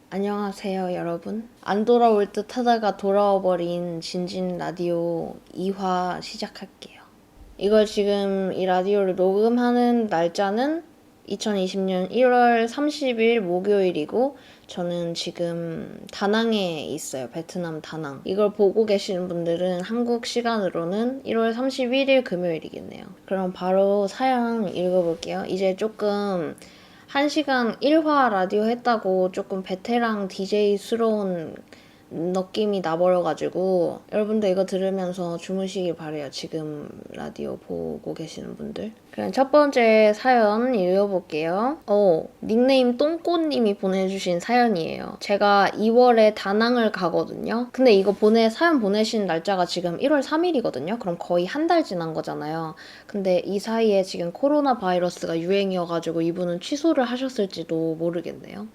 안녕하세요, 여러분. 안 돌아올 듯 하다가 돌아와 버린 진진 라디오 2화 시작할게요. 이걸 지금 이 라디오를 녹음하는 날짜는 2020년 1월 30일 목요일이고, 저는 지금 다낭에 있어요. 베트남 다낭. 이걸 보고 계시는 분들은 한국 시간으로는 1월 31일 금요일이겠네요. 그럼 바로 사연 읽어볼게요. 이제 조금 1시간 1화 라디오 했다고 조금 베테랑 DJ스러운 느낌이 나버려가지고 여러분들 이거 들으면서 주무시길 바래요. 지금 라디오 보고 계시는 분들. 그럼 첫 번째 사연 읽어볼게요. 닉네임 똥꼬님이 보내주신 사연이에요. 제가 2월에 다낭을 가거든요. 근데 이거 사연 보내신 날짜가 지금 1월 3일이거든요. 그럼 거의 한 달 지난 거잖아요. 근데 이 사이에 지금 코로나 바이러스가 유행이어가지고 이분은 취소를 하셨을지도 모르겠네요.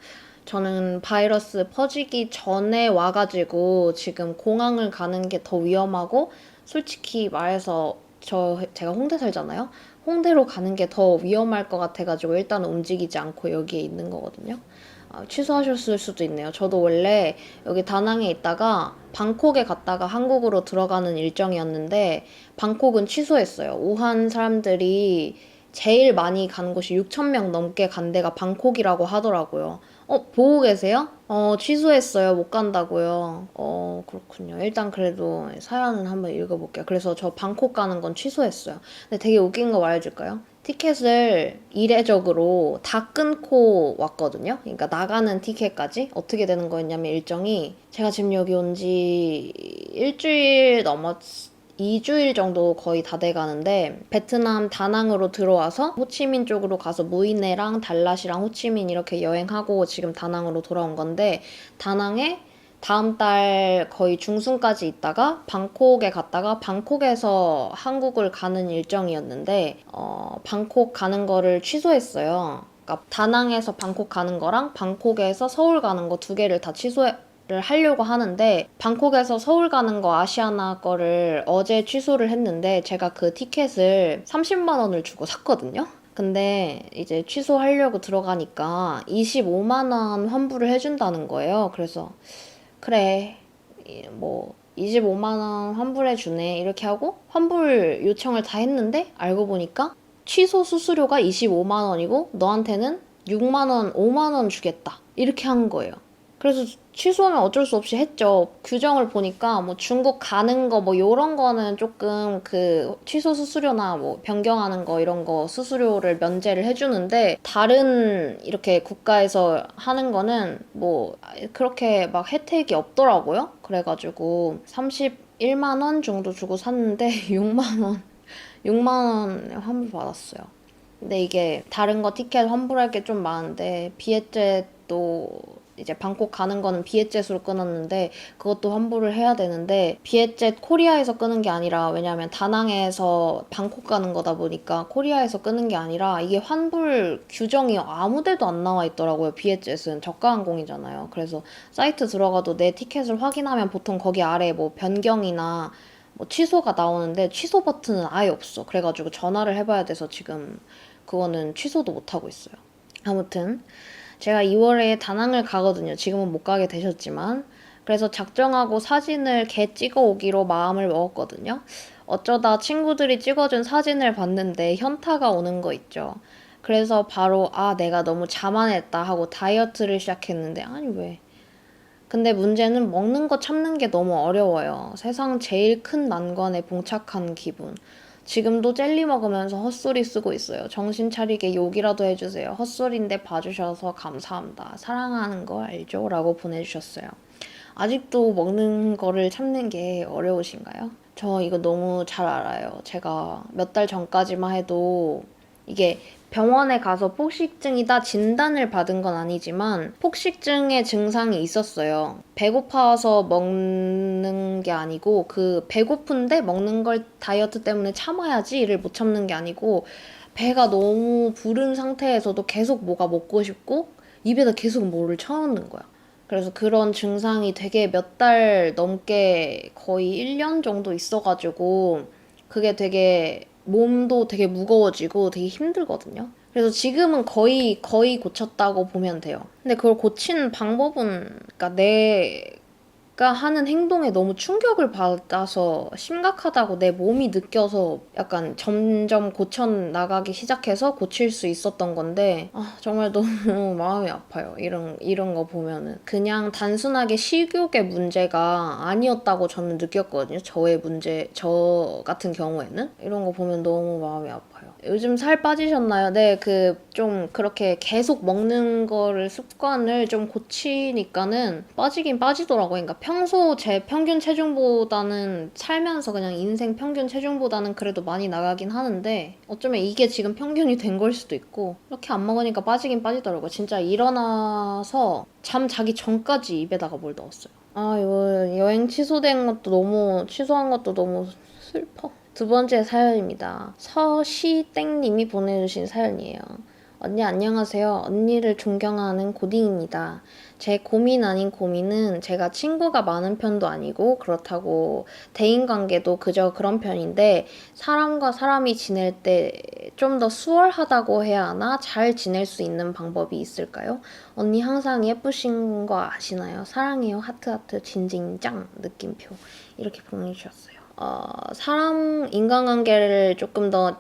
저는 바이러스 퍼지기 전에 와가지고 지금 공항을 가는 게 더 위험하고, 솔직히 말해서 제가 홍대 살잖아요. 홍대로 가는 게 더 위험할 것 같아가지고 일단 움직이지 않고 여기에 있는 거거든요. 취소하셨을 수도 있네요. 저도 원래 여기 다낭에 있다가 방콕에 갔다가 한국으로 들어가는 일정이었는데 방콕은 취소했어요. 우한 사람들이 제일 많이 가는 곳이 6천 명 넘게 간 데가 방콕이라고 하더라고요. 보고 계세요? 취소했어요. 못 간다고요. 그렇군요. 일단 그래도 사연은 한번 읽어볼게요. 그래서 저 방콕 가는 건 취소했어요. 근데 되게 웃긴 거 말해줄까요? 티켓을 이례적으로 다 끊고 왔거든요. 그러니까 나가는 티켓까지 어떻게 되는 거였냐면 일정이 제가 지금 여기 온 지 일주일 넘었 2주일 정도 거의 다 돼가는데 베트남 다낭으로 들어와서 호치민 쪽으로 가서 무이네랑 달랏이랑 호치민 이렇게 여행하고 지금 다낭으로 돌아온 건데, 다낭에 다음 달 거의 중순까지 있다가 방콕에 갔다가 방콕에서 한국을 가는 일정이었는데 방콕 가는 거를 취소했어요. 그러니까 다낭에서 방콕 가는 거랑 방콕에서 서울 가는 거 두 개를 다 취소를 하려고 하는데, 방콕에서 서울 가는 거 아시아나 거를 어제 취소를 했는데 제가 그 티켓을 30만 원을 주고 샀거든요. 근데 이제 취소하려고 들어가니까 25만 원 환불을 해준다는 거예요. 그래서 그래, 뭐 25만 원 환불해주네 이렇게 하고 환불 요청을 다 했는데, 알고 보니까 취소 수수료가 25만 원이고 너한테는 6만 원, 5만 원 주겠다 이렇게 한 거예요. 그래서 취소하면 어쩔 수 없이 했죠. 규정을 보니까 뭐 중국 가는 거 뭐 요런 거는 조금 그 취소 수수료나 뭐 변경하는 거 이런 거 수수료를 면제를 해주는데, 다른 이렇게 국가에서 하는 거는 뭐 그렇게 막 혜택이 없더라고요. 그래가지고 31만 원 정도 주고 샀는데 6만 원, 6만 원 환불 받았어요. 근데 이게 다른 거 티켓 환불할 게 좀 많은데, 비에젯도 이제 방콕 가는 거는 비에젯으로 끊었는데 그것도 환불을 해야 되는데, 비에젯 코리아에서 끄는 게 아니라, 왜냐면 다낭에서 방콕 가는 거다 보니까 코리아에서 끄는 게 아니라 이게 환불 규정이 아무 데도 안 나와 있더라고요. 비에젯은 저가 항공이잖아요. 그래서 사이트 들어가도 내 티켓을 확인하면 보통 거기 아래 뭐 변경이나 뭐 취소가 나오는데 취소 버튼은 아예 없어. 그래가지고 전화를 해봐야 돼서 지금 그거는 취소도 못하고 있어요. 아무튼 제가 2월에 다낭을 가거든요. 지금은 못 가게 되셨지만. 그래서 작정하고 사진을 개 찍어 오기로 마음을 먹었거든요. 어쩌다 친구들이 찍어준 사진을 봤는데 현타가 오는 거 있죠. 그래서 바로 내가 너무 자만했다 하고 다이어트를 시작했는데, 아니 왜. 근데 문제는 먹는 거 참는 게 너무 어려워요. 세상 제일 큰 난관에 봉착한 기분. 지금도 젤리 먹으면서 헛소리 쓰고 있어요. 정신 차리게 욕이라도 해주세요. 헛소리인데 봐주셔서 감사합니다. 사랑하는 거 알죠? 라고 보내주셨어요. 아직도 먹는 거를 참는 게 어려우신가요? 저 이거 너무 잘 알아요. 제가 몇 달 전까지만 해도 이게 병원에 가서 폭식증이다 진단을 받은 건 아니지만 폭식증의 증상이 있었어요. 배고파서 먹는 게 아니고, 그 배고픈데 먹는 걸 다이어트 때문에 참아야지를 못 참는 게 아니고, 배가 너무 부른 상태에서도 계속 뭐가 먹고 싶고 입에다 계속 뭐를 쳐넣는 거야. 그래서 그런 증상이 되게 몇 달 넘게 거의 1년 정도 있어가지고 그게 되게 몸도 되게 무거워지고 되게 힘들거든요. 그래서 지금은 거의 고쳤다고 보면 돼요. 근데 그걸 고치는 방법은, 그러니까 내가 하는 행동에 너무 충격을 받아서 심각하다고 내 몸이 느껴서 약간 점점 고쳐 나가기 시작해서 고칠 수 있었던 건데, 정말 너무 마음이 아파요. 이런 거 보면은. 그냥 단순하게 식욕의 문제가 아니었다고 저는 느꼈거든요. 저 같은 경우에는. 이런 거 보면 너무 마음이 아파요. 요즘 살 빠지셨나요? 네, 좀 그렇게 계속 먹는 거를 습관을 좀 고치니까는 빠지긴 빠지더라고요. 그러니까 평소 제 평균 체중보다는 살면서 그냥 인생 평균 체중보다는 그래도 많이 나가긴 하는데 어쩌면 이게 지금 평균이 된 걸 수도 있고 이렇게 안 먹으니까 빠지긴 빠지더라고요. 진짜 일어나서 잠 자기 전까지 입에다가 뭘 넣었어요. 이거 여행 취소한 것도 너무 슬퍼. 두 번째 사연입니다. 서시땡님이 보내주신 사연이에요. 언니 안녕하세요. 언니를 존경하는 고딩입니다. 제 고민 아닌 고민은 제가 친구가 많은 편도 아니고 그렇다고 대인관계도 그저 그런 편인데 사람과 사람이 지낼 때 좀 더 수월하다고 해야 하나? 잘 지낼 수 있는 방법이 있을까요? 언니 항상 예쁘신 거 아시나요? 사랑해요. 하트하트 진진짱 느낌표 이렇게 보내주셨어요. 인간관계를 조금 더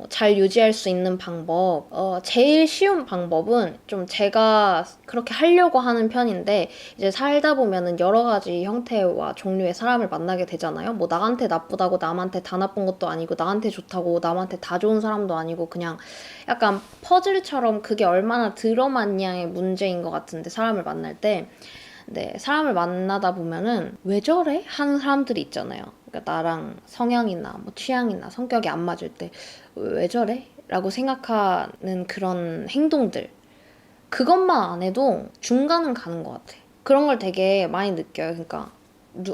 잘 유지할 수 있는 방법. 제일 쉬운 방법은 좀 제가 그렇게 하려고 하는 편인데, 이제 살다 보면은 여러 가지 형태와 종류의 사람을 만나게 되잖아요. 뭐 나한테 나쁘다고 남한테 다 나쁜 것도 아니고, 나한테 좋다고 남한테 다 좋은 사람도 아니고, 그냥 약간 퍼즐처럼 그게 얼마나 들어맞냐의 문제인 것 같은데, 사람을 만날 때. 네, 사람을 만나다 보면은 왜 저래? 하는 사람들이 있잖아요. 그러니까 나랑 성향이나 뭐 취향이나 성격이 안 맞을 때 왜 저래? 라고 생각하는 그런 행동들. 그것만 안 해도 중간은 가는 것 같아. 그런 걸 되게 많이 느껴요. 그러니까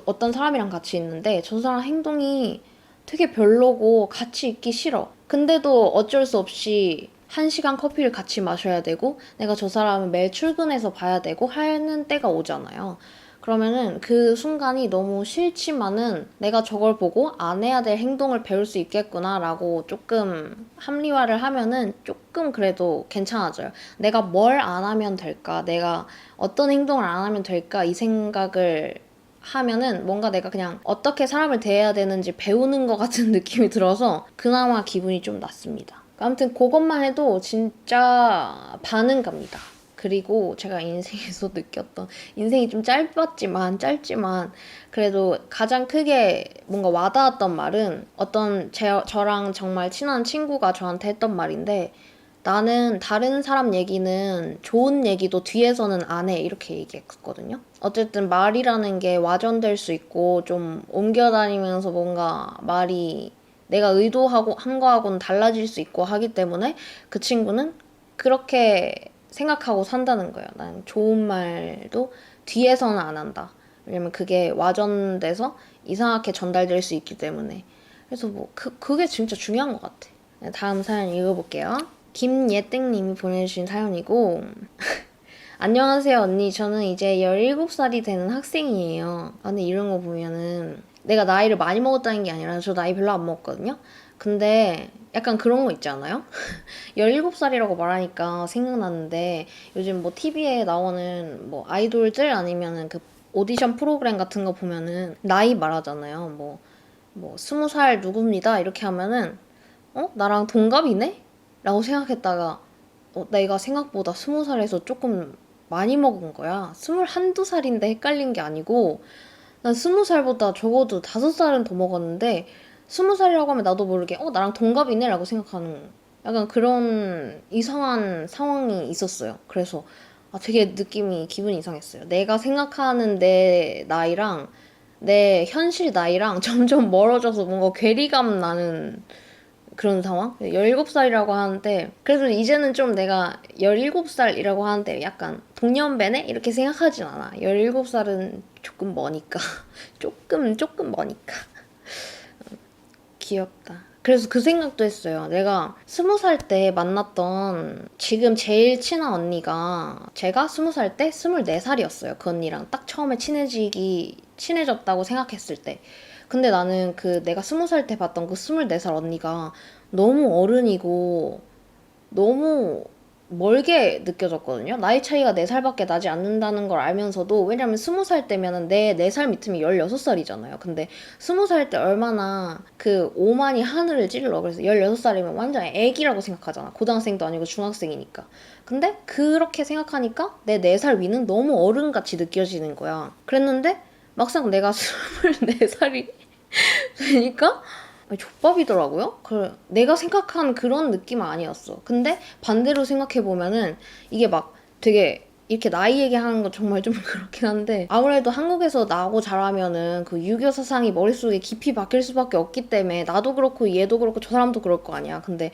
어떤 사람이랑 같이 있는데 저 사람 행동이 되게 별로고 같이 있기 싫어. 근데도 어쩔 수 없이 1시간 커피를 같이 마셔야 되고 내가 저 사람을 매일 출근해서 봐야 되고 하는 때가 오잖아요. 그러면은 그 순간이 너무 싫지만은 내가 저걸 보고 안 해야 될 행동을 배울 수 있겠구나라고 조금 합리화를 하면은 조금 그래도 괜찮아져요. 내가 뭘 안 하면 될까? 내가 어떤 행동을 안 하면 될까? 이 생각을 하면은 뭔가 내가 그냥 어떻게 사람을 대해야 되는지 배우는 것 같은 느낌이 들어서 그나마 기분이 좀 낫습니다. 아무튼 그것만 해도 진짜 반응 갑니다. 그리고 제가 인생에서 느꼈던 인생이 좀 짧지만 그래도 가장 크게 뭔가 와닿았던 말은 저랑 정말 친한 친구가 저한테 했던 말인데 나는 다른 사람 얘기는 좋은 얘기도 뒤에서는 안 해 이렇게 얘기했거든요. 어쨌든 말이라는 게 와전될 수 있고 좀 옮겨다니면서 뭔가 말이 내가 의도하고 한 거하고는 달라질 수 있고 하기 때문에 그 친구는 그렇게 생각하고 산다는 거예요. 난 좋은 말도 뒤에서는 안 한다. 왜냐면 그게 와전돼서 이상하게 전달될 수 있기 때문에. 그래서 그게 진짜 중요한 것 같아. 네, 다음 사연 읽어볼게요. 김예땡님이 보내주신 사연이고 안녕하세요 언니. 저는 이제 17살이 되는 학생이에요. 근데 이런 거 보면은 내가 나이를 많이 먹었다는 게 아니라 저 나이 별로 안 먹었거든요. 근데 약간 그런 거 있지 않아요? 17살이라고 말하니까 생각났는데 요즘 뭐 TV에 나오는 뭐 아이돌들 아니면은 그 오디션 프로그램 같은 거 보면은 나이 말하잖아요. 뭐 20살 누구입니다. 이렇게 하면은 나랑 동갑이네? 라고 생각했다가 내가 생각보다 20살에서 조금 많이 먹은 거야. 21~2살인데 헷갈린 게 아니고 난 20살보다 적어도 5살은 더 먹었는데 20살이라고 하면 나도 모르게 나랑 동갑이네 라고 생각하는 약간 그런 이상한 상황이 있었어요. 그래서 되게 기분이 이상했어요. 내가 생각하는 내 나이랑 내 현실 나이랑 점점 멀어져서 뭔가 괴리감 나는 그런 상황? 17살이라고 하는데 그래도 이제는 좀 내가 17살이라고 하는데 약간 동년배네? 이렇게 생각하진 않아. 17살은 조금 머니까. 조금 머니까. 귀엽다. 그래서 그 생각도 했어요. 내가 20살 때 만났던 지금 제일 친한 언니가 제가 20살 때 24살이었어요. 그 언니랑 딱 처음에 친해졌다고 생각했을 때. 근데 나는 내가 20살 때 봤던 그 24살 언니가 너무 어른이고 너무 멀게 느껴졌거든요. 나이 차이가 4살밖에 나지 않는다는 걸 알면서도, 왜냐면 20살 때면은 내 4살 밑이면 16살이잖아요. 근데 20살 때 얼마나 그 오만이 하늘을 찔러. 그래서 16살이면 완전 애기라고 생각하잖아. 고등학생도 아니고 중학생이니까. 근데 그렇게 생각하니까 내 4살 위는 너무 어른같이 느껴지는 거야. 그랬는데 막상 내가 24살이 되니까 족밥이더라고요. 내가 생각한 그런 느낌은 아니었어. 근데 반대로 생각해보면은 이게 막 되게 이렇게 나이 얘기하는 거 정말 좀 그렇긴 한데, 아무래도 한국에서 나고 자라면은 그 유교 사상이 머릿속에 깊이 박힐 수밖에 없기 때문에 나도 그렇고 얘도 그렇고 저 사람도 그럴 거 아니야. 근데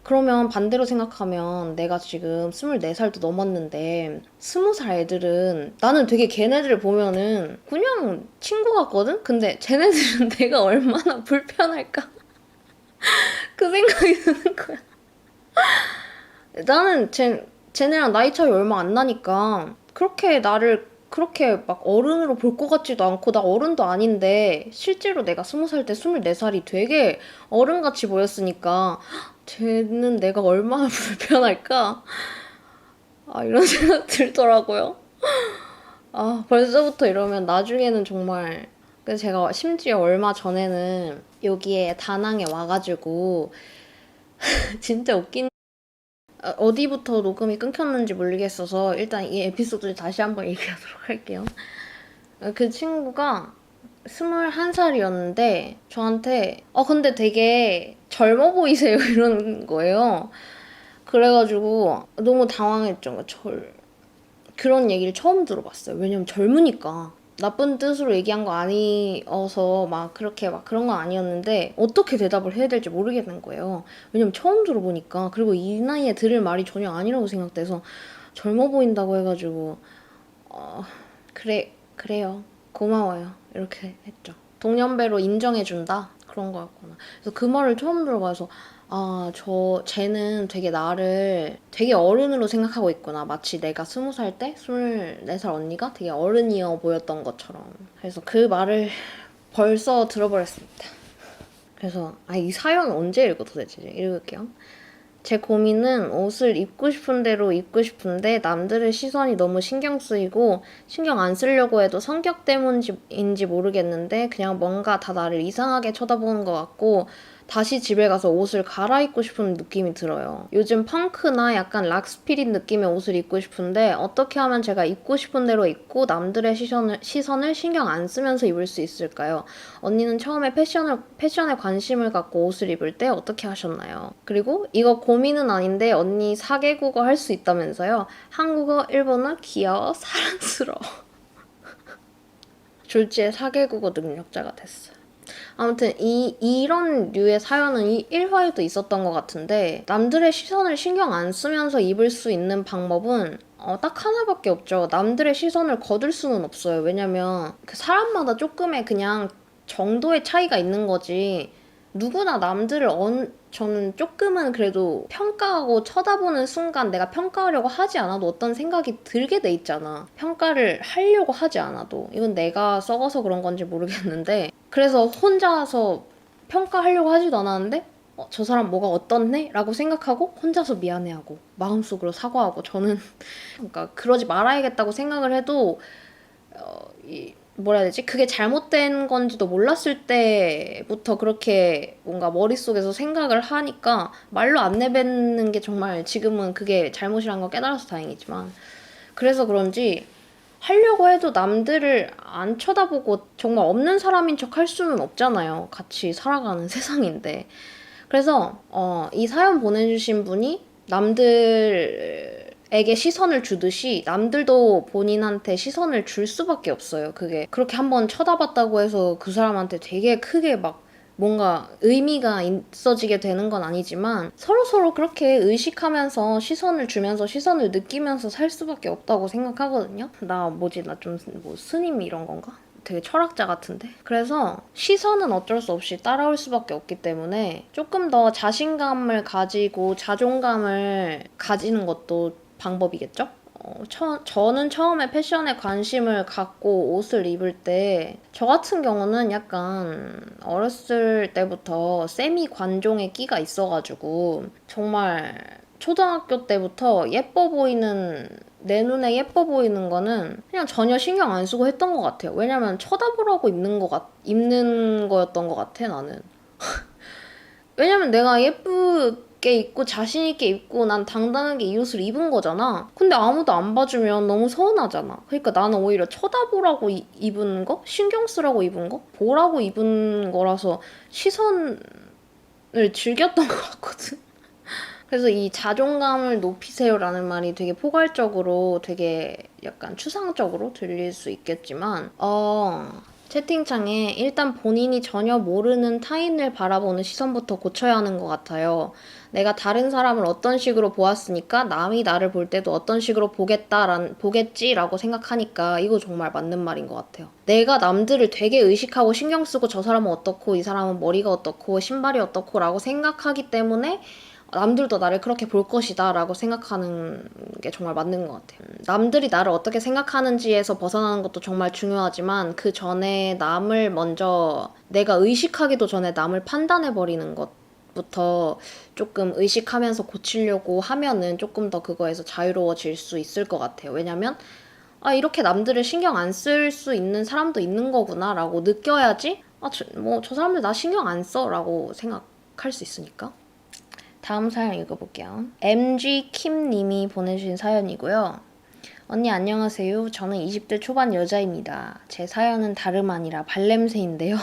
그러면 반대로 생각하면 내가 지금 24살도 넘었는데 20살 애들은, 나는 되게 걔네들 보면은 그냥 친구 같거든? 근데 쟤네들은 내가 얼마나 불편할까? 그 생각이 드는 거야. 나는 쟤네랑 나이 차이 얼마 안 나니까 그렇게 나를 그렇게 막 어른으로 볼 것 같지도 않고, 나 어른도 아닌데 실제로 내가 20살 때 24살이 되게 어른같이 보였으니까 쟤는 내가 얼마나 불편할까? 이런 생각 들더라고요. 벌써부터 이러면 나중에는 정말. 그래서 제가 심지어 얼마 전에는 여기에 다낭에 와가지고 진짜 웃긴, 어디부터 녹음이 끊겼는지 모르겠어서 일단 이 에피소드를 다시 한번 얘기하도록 할게요. 그 친구가 21살이었는데 저한테 근데 되게 젊어 보이세요 이러는 거예요. 그래가지고 너무 당황했죠. 그런 얘기를 처음 들어봤어요. 왜냐면 젊으니까. 나쁜 뜻으로 얘기한 거 아니어서 막 그렇게 막 그런 건 아니었는데 어떻게 대답을 해야 될지 모르겠는 거예요. 왜냐면 처음 들어보니까. 그리고 이 나이에 들을 말이 전혀 아니라고 생각돼서 젊어 보인다고 해가지고 그래요. 고마워요. 이렇게 했죠. 동년배로 인정해준다? 그런 거였구나. 그래서 그 말을 처음 들어봐서, 쟤는 되게 나를 되게 어른으로 생각하고 있구나. 마치 내가 20살 때 24살 언니가 되게 어른이어 보였던 것처럼. 그래서 그 말을 벌써 들어버렸습니다. 그래서, 이 사연 언제 읽어 도대체? 읽을게요. 제 고민은 옷을 입고 싶은 대로 입고 싶은데 남들의 시선이 너무 신경 쓰이고, 신경 안 쓰려고 해도 성격 때문인지 모르겠는데 그냥 뭔가 다 나를 이상하게 쳐다보는 것 같고, 다시 집에 가서 옷을 갈아입고 싶은 느낌이 들어요. 요즘 펑크나 약간 락스피릿 느낌의 옷을 입고 싶은데 어떻게 하면 제가 입고 싶은 대로 입고 남들의 시선을 신경 안 쓰면서 입을 수 있을까요? 언니는 처음에 패션에 관심을 갖고 옷을 입을 때 어떻게 하셨나요? 그리고 이거 고민은 아닌데 언니 4개국어 할 수 있다면서요? 한국어, 일본어, 귀여워, 사랑스러워. 졸지에 4개국어 능력자가 됐어요. 아무튼 이런 류의 사연은 이 1화에도 있었던 것 같은데, 남들의 시선을 신경 안 쓰면서 입을 수 있는 방법은 딱 하나밖에 없죠. 남들의 시선을 거둘 수는 없어요. 왜냐면 그 사람마다 조금의 그냥 정도의 차이가 있는 거지, 누구나 남들을 저는 조금은 그래도 평가하고 쳐다보는 순간 내가 평가하려고 하지 않아도 어떤 생각이 들게 돼 있잖아. 평가를 하려고 하지 않아도. 이건 내가 썩어서 그런 건지 모르겠는데, 그래서 혼자서 평가하려고 하지도 않았는데 저 사람 뭐가 어떻네? 라고 생각하고 혼자서 미안해하고 마음속으로 사과하고, 저는 그러니까 그러지 말아야겠다고 생각을 해도 뭐라 해야 되지? 그게 잘못된 건지도 몰랐을 때부터 그렇게 뭔가 머릿속에서 생각을 하니까 말로 안 내뱉는 게, 정말 지금은 그게 잘못이란 걸 깨달아서 다행이지만, 그래서 그런지 하려고 해도 남들을 안 쳐다보고 정말 없는 사람인 척 할 수는 없잖아요. 같이 살아가는 세상인데. 그래서 이 사연 보내주신 분이 남들에게 시선을 주듯이 남들도 본인한테 시선을 줄 수밖에 없어요. 그게 그렇게 한번 쳐다봤다고 해서 그 사람한테 되게 크게 막 뭔가 의미가 있어지게 되는 건 아니지만, 서로서로 그렇게 의식하면서 시선을 주면서 시선을 느끼면서 살 수밖에 없다고 생각하거든요. 나 좀 뭐 스님 이런 건가? 되게 철학자 같은데? 그래서 시선은 어쩔 수 없이 따라올 수밖에 없기 때문에 조금 더 자신감을 가지고 자존감을 가지는 것도 방법이겠죠? 저는 처음에 패션에 관심을 갖고 옷을 입을 때, 저 같은 경우는 약간 어렸을 때부터 세미 관종의 끼가 있어가지고 정말 초등학교 때부터 예뻐 보이는, 내 눈에 예뻐 보이는 거는 그냥 전혀 신경 안 쓰고 했던 것 같아요. 왜냐면 쳐다보라고 입는 거였던 것 같아, 나는. 왜냐면 내가 예쁘게 입고 자신 있게 입고 난 당당하게 이 옷을 입은 거잖아. 근데 아무도 안 봐주면 너무 서운하잖아. 그러니까 나는 오히려 쳐다보라고 입은 거? 신경 쓰라고 입은 거? 보라고 입은 거라서 시선을 즐겼던 것 같거든. 그래서 이 자존감을 높이세요라는 말이 되게 포괄적으로 되게 약간 추상적으로 들릴 수 있겠지만 채팅창에 일단 본인이 전혀 모르는 타인을 바라보는 시선부터 고쳐야 하는 것 같아요. 내가 다른 사람을 어떤 식으로 보았으니까 남이 나를 볼 때도 어떤 식으로 보겠지라고 생각하니까 이거 정말 맞는 말인 것 같아요. 내가 남들을 되게 의식하고 신경 쓰고 저 사람은 어떻고 이 사람은 머리가 어떻고 신발이 어떻고 라고 생각하기 때문에 남들도 나를 그렇게 볼 것이다 라고 생각하는 게 정말 맞는 것 같아요. 남들이 나를 어떻게 생각하는지에서 벗어나는 것도 정말 중요하지만 그 전에 남을 먼저 내가 의식하기도 전에 남을 판단해버리는 것부터 조금 의식하면서 고치려고 하면은 조금 더 그거에서 자유로워질 수 있을 것 같아요. 왜냐면 이렇게 남들을 신경 안 쓸 수 있는 사람도 있는 거구나 라고 느껴야지 저 사람들 나 신경 안 써 라고 생각할 수 있으니까. 다음 사연 읽어볼게요. MG킴님이 보내주신 사연이고요. 언니 안녕하세요. 저는 20대 초반 여자입니다. 제 사연은 다름 아니라 발냄새인데요.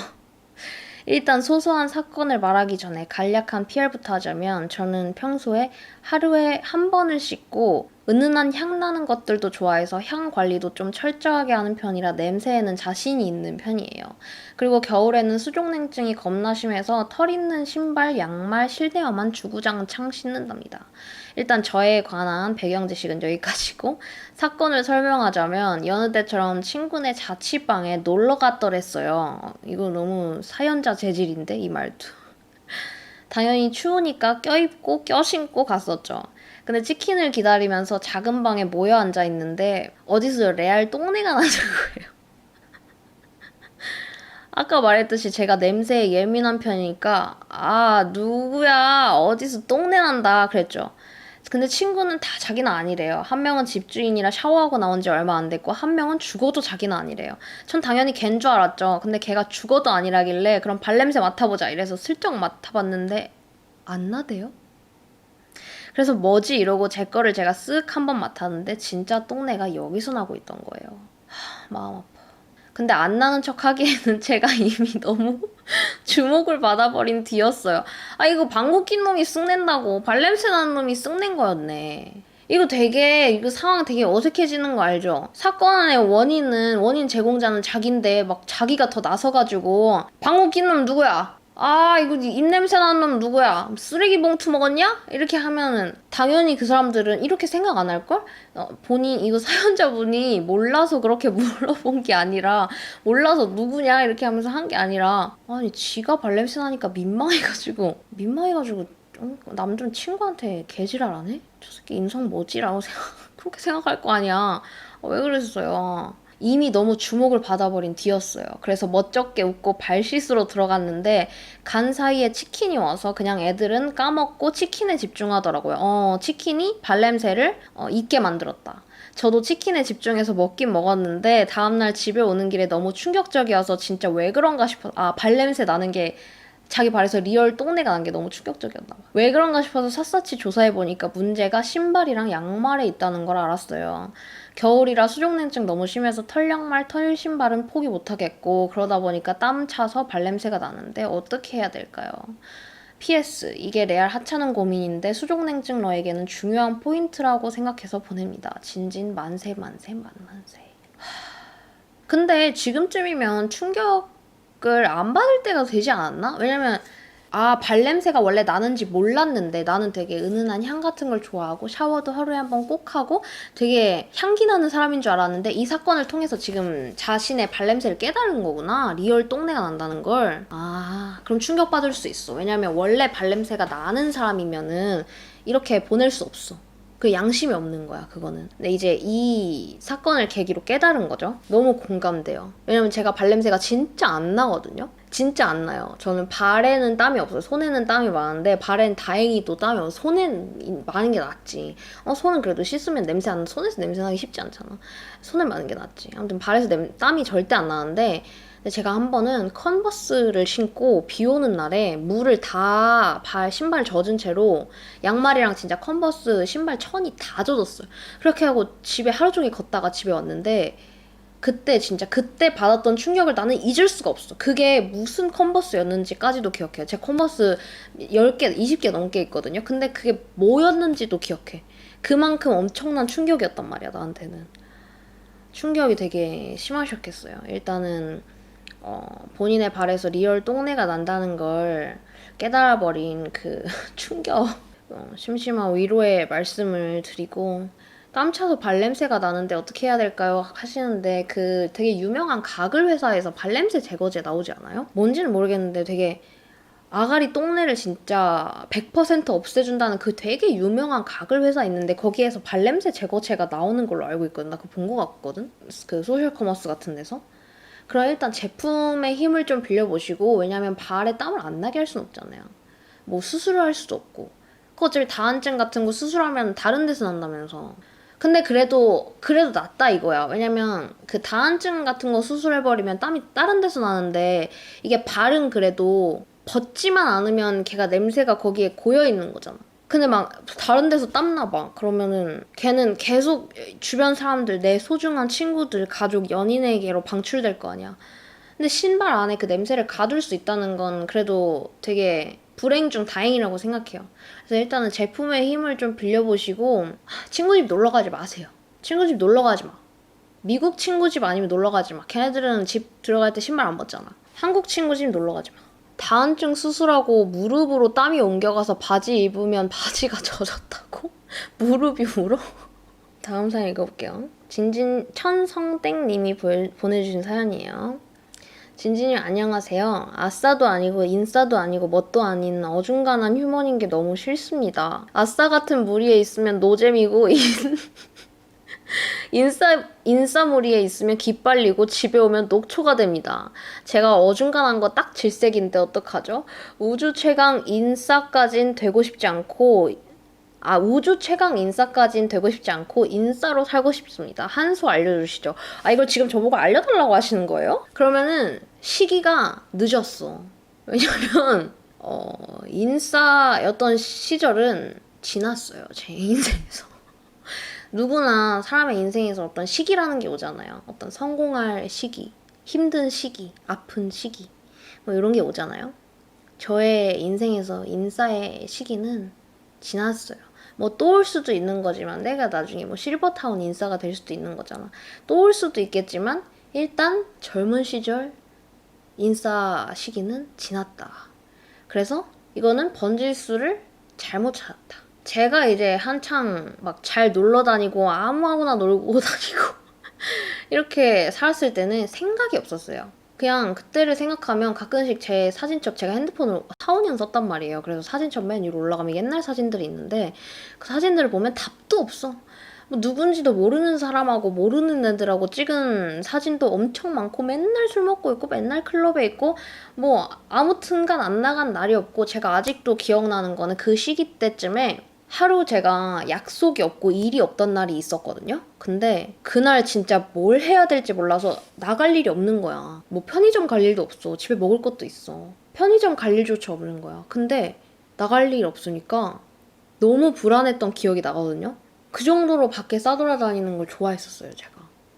일단 소소한 사건을 말하기 전에 간략한 PR부터 하자면 저는 평소에 하루에 한 번을 씻고 은은한 향 나는 것들도 좋아해서 향 관리도 좀 철저하게 하는 편이라 냄새에는 자신이 있는 편이에요. 그리고 겨울에는 수족냉증이 겁나 심해서 털 있는 신발, 양말, 실내화만 주구장창 신는답니다. 일단 저에 관한 배경 지식은 여기까지고 사건을 설명하자면 여느 때처럼 친구네 자취방에 놀러 갔더랬어요. 이거 너무 사연자 재질인데 이 말도. 당연히 추우니까 껴입고 껴신고 갔었죠. 근데 치킨을 기다리면서 작은 방에 모여 앉아 있는데 어디서 레알 똥내가 나는 거예요. 아까 말했듯이 제가 냄새에 예민한 편이니까 누구야 어디서 똥내 난다 그랬죠. 근데 친구는 다 자기는 아니래요. 한 명은 집주인이라 샤워하고 나온 지 얼마 안 됐고 한 명은 죽어도 자기는 아니래요. 전 당연히 걘 줄 알았죠. 근데 걔가 죽어도 아니라길래 그럼 발냄새 맡아보자 이래서 슬쩍 맡아봤는데 안 나대요. 그래서 뭐지 이러고 제 거를 제가 쓱 한번 맡았는데 진짜 똥내가 여기서 나고 있던 거예요. 마음 아파. 근데 안 나는 척 하기에는 제가 이미 너무 주목을 받아버린 뒤였어요. 이거 방귀 낀 놈이 쓱낸다고 발냄새 나는 놈이 쓱낸 거였네. 이거 상황 되게 어색해지는 거 알죠? 사건의 원인 제공자는 자기인데 막 자기가 더 나서가지고 방귀 낀 놈 누구야? 이거 입냄새 나는 놈 누구야? 쓰레기 봉투 먹었냐? 이렇게 하면은 당연히 그 사람들은 이렇게 생각 안 할걸? 이거 사연자분이 몰라서 그렇게 물어본 게 아니라 몰라서 누구냐 이렇게 하면서 한 게 아니라 지가 발냄새 나니까 민망해가지고 남좀 친구한테 개지랄 안 해? 저 새끼 인성 뭐지라고 그렇게 생각할 거 아니야. 왜 그랬어요? 이미 너무 주목을 받아버린 뒤였어요. 그래서 멋쩍게 웃고 발 씻으러 들어갔는데 간 사이에 치킨이 와서 그냥 애들은 까먹고 치킨에 집중하더라고요. 치킨이 발냄새를 잊게 만들었다. 저도 치킨에 집중해서 먹긴 먹었는데 다음날 집에 오는 길에 너무 충격적이어서 진짜 왜 그런가 싶어서 발냄새 나는 게 자기 발에서 리얼 똥내가 난 게 너무 충격적이었나 봐. 왜 그런가 싶어서 샅샅이 조사해보니까 문제가 신발이랑 양말에 있다는 걸 알았어요. 겨울이라 수족냉증 너무 심해서 털 양말, 털 신발은 포기 못하겠고 그러다 보니까 땀 차서 발냄새가 나는데 어떻게 해야 될까요? PS, 이게 레알 하찮은 고민인데 수족냉증러에게는 중요한 포인트라고 생각해서 보냅니다. 진진 만세 만세 만만세. 근데 지금쯤이면 충격을 안 받을 때가 되지 않았나? 왜냐면 발냄새가 원래 나는지 몰랐는데 나는 되게 은은한 향 같은 걸 좋아하고 샤워도 하루에 한 번 꼭 하고 되게 향기 나는 사람인 줄 알았는데 이 사건을 통해서 지금 자신의 발냄새를 깨달은 거구나. 리얼 똥내가 난다는 걸. 그럼 충격받을 수 있어. 왜냐면 원래 발냄새가 나는 사람이면은 이렇게 보낼 수 없어. 그 양심이 없는 거야, 그거는. 근데 이제 이 사건을 계기로 깨달은 거죠. 너무 공감돼요. 왜냐면 제가 발냄새가 진짜 안 나거든요. 진짜 안 나요. 저는 발에는 땀이 없어요. 손에는 땀이 많은데 발에는 다행히도 땀이 없어요. 손엔 많은 게 낫지. 손은 그래도 씻으면 냄새 안 나. 손에서 냄새 나기 쉽지 않잖아. 손에 많은 게 낫지. 아무튼 발에서 땀이 절대 안 나는데 근데 제가 한 번은 컨버스를 신고 비 오는 날에 물을 다 신발 젖은 채로 양말이랑 진짜 컨버스 신발 천이 다 젖었어요. 그렇게 하고 집에 하루 종일 걷다가 집에 왔는데 그때 받았던 충격을 나는 잊을 수가 없어. 그게 무슨 컨버스였는지까지도 기억해요. 제 컨버스 10개, 20개 넘게 있거든요. 근데 그게 뭐였는지도 기억해. 그만큼 엄청난 충격이었단 말이야, 나한테는. 충격이 되게 심하셨겠어요. 일단은 본인의 발에서 리얼 똥내가 난다는 걸 깨달아버린 그 충격, 심심한 위로의 말씀을 드리고 땀 차서 발냄새가 나는데 어떻게 해야 될까요? 하시는데 그 되게 유명한 가글 회사에서 발냄새 제거제 나오지 않아요? 뭔지는 모르겠는데 되게 아가리 똥내를 진짜 100% 없애준다는 그 되게 유명한 가글 회사 있는데 거기에서 발냄새 제거제가 나오는 걸로 알고 있거든. 나 그거 본 거 같거든? 그 소셜 커머스 같은 데서. 그럼 일단 제품의 힘을 좀 빌려보시고 왜냐면 발에 땀을 안 나게 할 순 없잖아요. 뭐 수술을 할 수도 없고 그거 어차피 다한증 같은 거 수술하면 다른 데서 난다면서. 근데 그래도 낫다 이거야. 왜냐면 그 다한증 같은 거 수술해버리면 땀이 다른 데서 나는데 이게 발은 그래도 벗지만 않으면 걔가 냄새가 거기에 고여있는 거잖아. 근데 막 다른 데서 땀나 봐. 그러면은 걔는 계속 주변 사람들, 내 소중한 친구들, 가족, 연인에게로 방출될 거 아니야. 근데 신발 안에 그 냄새를 가둘 수 있다는 건 그래도 되게 불행 중 다행이라고 생각해요. 그래서 일단은 제품의 힘을 좀 빌려보시고 친구 집 놀러 가지 마세요. 친구 집 놀러 가지 마. 미국 친구 집 아니면 놀러 가지 마. 걔네들은 집 들어갈 때 신발 안 벗잖아. 한국 친구 집 놀러 가지 마. 다한증 수술하고 무릎으로 땀이 옮겨가서 바지 입으면 바지가 젖었다고? 무릎이 울어? 다음 사연 읽어볼게요. 천성땡님이 보내주신 사연이에요. 진진님 안녕하세요. 아싸도 아니고 인싸도 아니고 뭣도 아닌 어중간한 휴먼인 게 너무 싫습니다. 아싸 같은 무리에 있으면 노잼이고 인싸 무리에 있으면 기빨리고 집에 오면 녹초가 됩니다. 제가 어중간한 거 딱 질색인데 어떡하죠? 우주 최강 인싸까진 되고 싶지 않고 인싸로 살고 싶습니다. 한 수 알려주시죠. 이걸 지금 저보고 알려달라고 하시는 거예요? 그러면은 시기가 늦었어. 왜냐면 인싸였던 시절은 지났어요. 제 인생에서. 누구나 사람의 인생에서 어떤 시기라는 게 오잖아요. 어떤 성공할 시기, 힘든 시기, 아픈 시기 뭐 이런 게 오잖아요. 저의 인생에서 인싸의 시기는 지났어요. 뭐 또 올 수도 있는 거지만 내가 나중에 뭐 실버타운 인싸가 될 수도 있는 거잖아. 또 올 수도 있겠지만 일단 젊은 시절 인싸 시기는 지났다. 그래서 이거는 번지수를 잘못 찾았다. 제가 이제 한창 막 잘 놀러 다니고 아무하고나 놀고 다니고 이렇게 살았을 때는 생각이 없었어요. 그냥 그때를 생각하면 가끔씩 제 사진첩 제가 핸드폰을 4, 5년 썼단 말이에요. 그래서 사진첩 맨 위로 올라가면 옛날 사진들이 있는데 그 사진들을 보면 답도 없어. 뭐 누군지도 모르는 사람하고 모르는 애들하고 찍은 사진도 엄청 많고 맨날 술 먹고 있고 맨날 클럽에 있고 뭐 아무튼간 안 나간 날이 없고 제가 아직도 기억나는 거는 그 시기 때쯤에 하루 제가 약속이 없고 일이 없던 날이 있었거든요. 근데 그날 진짜 뭘 해야 될지 몰라서 나갈 일이 없는 거야. 뭐 편의점 갈 일도 없어. 집에 먹을 것도 있어. 편의점 갈 일조차 없는 거야. 근데 나갈 일 없으니까 너무 불안했던 기억이 나거든요. 그 정도로 밖에 싸돌아다니는 걸 좋아했었어요, 제가.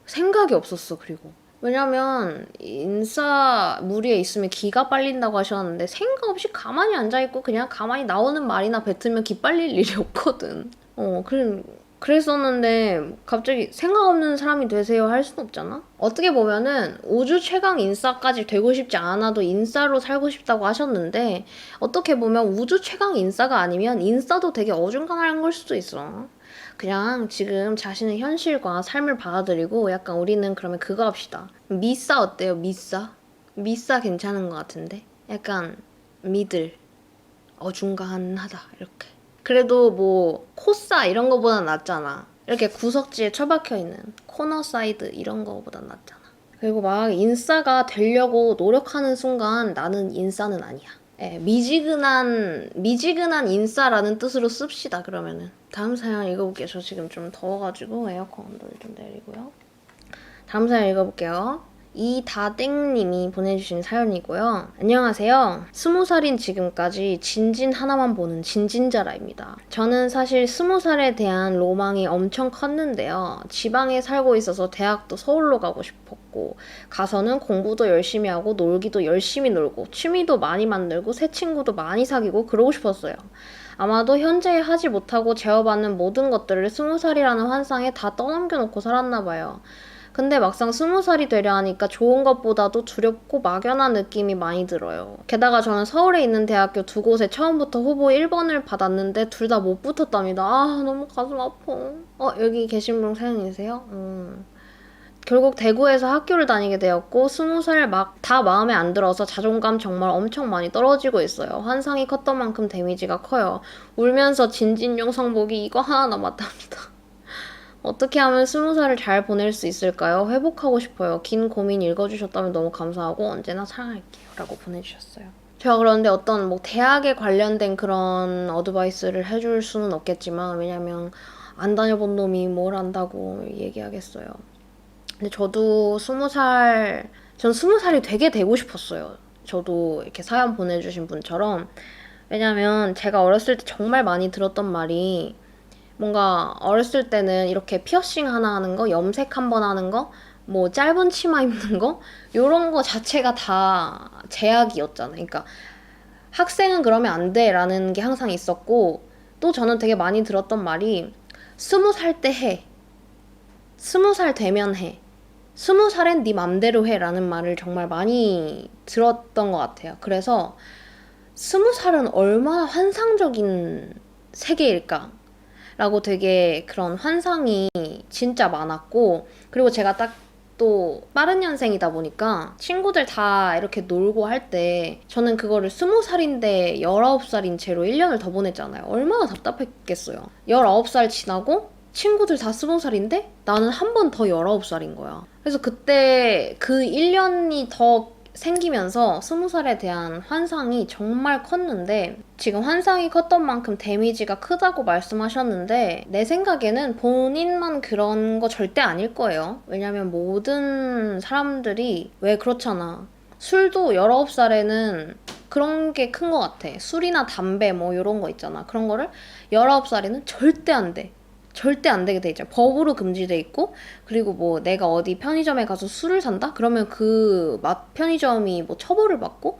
생각이 없었어, 그리고. 왜냐면 인싸 무리에 있으면 기가 빨린다고 하셨는데 생각 없이 가만히 앉아있고 그냥 가만히 나오는 말이나 뱉으면 기 빨릴 일이 없거든. 그랬었는데 갑자기 생각 없는 사람이 되세요 할 수는 없잖아? 어떻게 보면은 우주 최강 인싸까지 되고 싶지 않아도 인싸로 살고 싶다고 하셨는데 어떻게 보면 우주 최강 인싸가 아니면 인싸도 되게 어중간한 걸 수도 있어. 그냥 지금 자신의 현실과 삶을 받아들이고 약간 우리는 그러면 그거 합시다. 미싸 어때요? 미싸? 미싸 괜찮은 것 같은데? 약간 미들 어중간하다 이렇게. 그래도 뭐 코사 이런 거보단 낫잖아. 이렇게 구석지에 처박혀 있는 코너 사이드 이런 거보단 낫잖아. 그리고 막 인싸가 되려고 노력하는 순간 나는 인싸는 아니야. 예, 미지근한 인싸라는 뜻으로 씁시다, 그러면은. 다음 사연 읽어볼게요. 저 지금 좀 더워가지고 에어컨 온도를 좀 내리고요. 다음 사연 읽어볼게요. 이다땡님이 보내주신 사연이고요. 안녕하세요. 20살인 지금까지 진진 하나만 보는 진진자라입니다. 저는 사실 20살에 대한 로망이 엄청 컸는데요. 지방에 살고 있어서 대학도 서울로 가고 싶었고 가서는 공부도 열심히 하고 놀기도 열심히 놀고 취미도 많이 만들고 새 친구도 많이 사귀고 그러고 싶었어요. 아마도 현재 하지 못하고 제어받는 모든 것들을 20살이라는 환상에 다 떠넘겨놓고 살았나 봐요. 근데 막상 20살이 되려 하니까 좋은 것보다도 두렵고 막연한 느낌이 많이 들어요. 게다가 저는 서울에 있는 대학교 두 곳에 처음부터 후보 1번을 받았는데 둘 다 못 붙었답니다. 아, 너무 가슴 아파. 여기 계신 분 사연이세요? 결국 대구에서 학교를 다니게 되었고 20살 막 다 마음에 안 들어서 자존감 정말 엄청 많이 떨어지고 있어요. 환상이 컸던 만큼 데미지가 커요. 울면서 진진용 성복이 이거 하나 남았답니다. 어떻게 하면 20살을 잘 보낼 수 있을까요? 회복하고 싶어요. 긴 고민 읽어주셨다면 너무 감사하고 언제나 사랑할게요. 라고 보내주셨어요. 제가 그런데 어떤 뭐 대학에 관련된 그런 어드바이스를 해줄 수는 없겠지만 왜냐면 안 다녀본 놈이 뭘 안다고 얘기하겠어요. 근데 저도 전 20살이 되게 되고 싶었어요. 저도 이렇게 사연 보내주신 분처럼. 왜냐면 제가 어렸을 때 정말 많이 들었던 말이 뭔가 어렸을 때는 이렇게 피어싱 하나 하는 거, 염색 한 번 하는 거, 뭐 짧은 치마 입는 거 요런 거 자체가 다 제약이었잖아요. 그러니까 학생은 그러면 안 돼라는 게 항상 있었고 또 저는 되게 많이 들었던 말이 20살 때 해. 20살 되면 해. 20살엔 네 맘대로 해라는 말을 정말 많이 들었던 것 같아요. 그래서 20살은 얼마나 환상적인 세계일까? 라고 되게 그런 환상이 진짜 많았고 그리고 제가 딱 또 빠른 년생이다 보니까 친구들 다 이렇게 놀고 할 때 저는 그거를 20살인데 19살인 채로 1년을 더 보냈잖아요. 얼마나 답답했겠어요. 19살 지나고 친구들 다 20살인데 나는 한 번 더 19살인 거야. 그래서 그때 그 1년이 더 생기면서 20살에 대한 환상이 정말 컸는데 지금 환상이 컸던 만큼 데미지가 크다고 말씀하셨는데 내 생각에는 본인만 그런 거 절대 아닐 거예요. 왜냐면 모든 사람들이 왜 그렇잖아. 술도 19살에는 그런 게 큰 것 같아. 술이나 담배 뭐 이런 거 있잖아. 그런 거를 19살에는 절대 안 돼. 절대 안 되게 돼 있죠. 법으로 금지돼 있고 그리고 뭐 내가 어디 편의점에 가서 술을 산다? 그러면 그 편의점이 뭐 처벌을 받고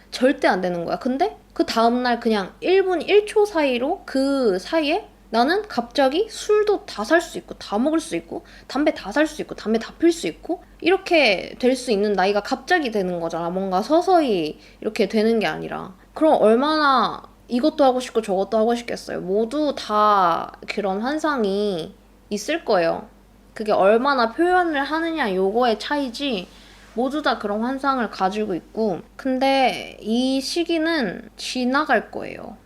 절대 안 되는 거야. 근데 그 다음날 그냥 1분 1초 사이로 그 사이에 나는 갑자기 술도 다 살 수 있고 다 먹을 수 있고 담배 다 살 수 있고 담배 다 필 수 있고 이렇게 될 수 있는 나이가 갑자기 되는 거잖아. 뭔가 서서히 이렇게 되는 게 아니라. 그럼 얼마나 이것도 하고 싶고 저것도 하고 싶겠어요. 모두 다 그런 환상이 있을 거예요. 그게 얼마나 표현을 하느냐 요거의 차이지 모두 다 그런 환상을 가지고 있고 근데 이 시기는 지나갈 거예요.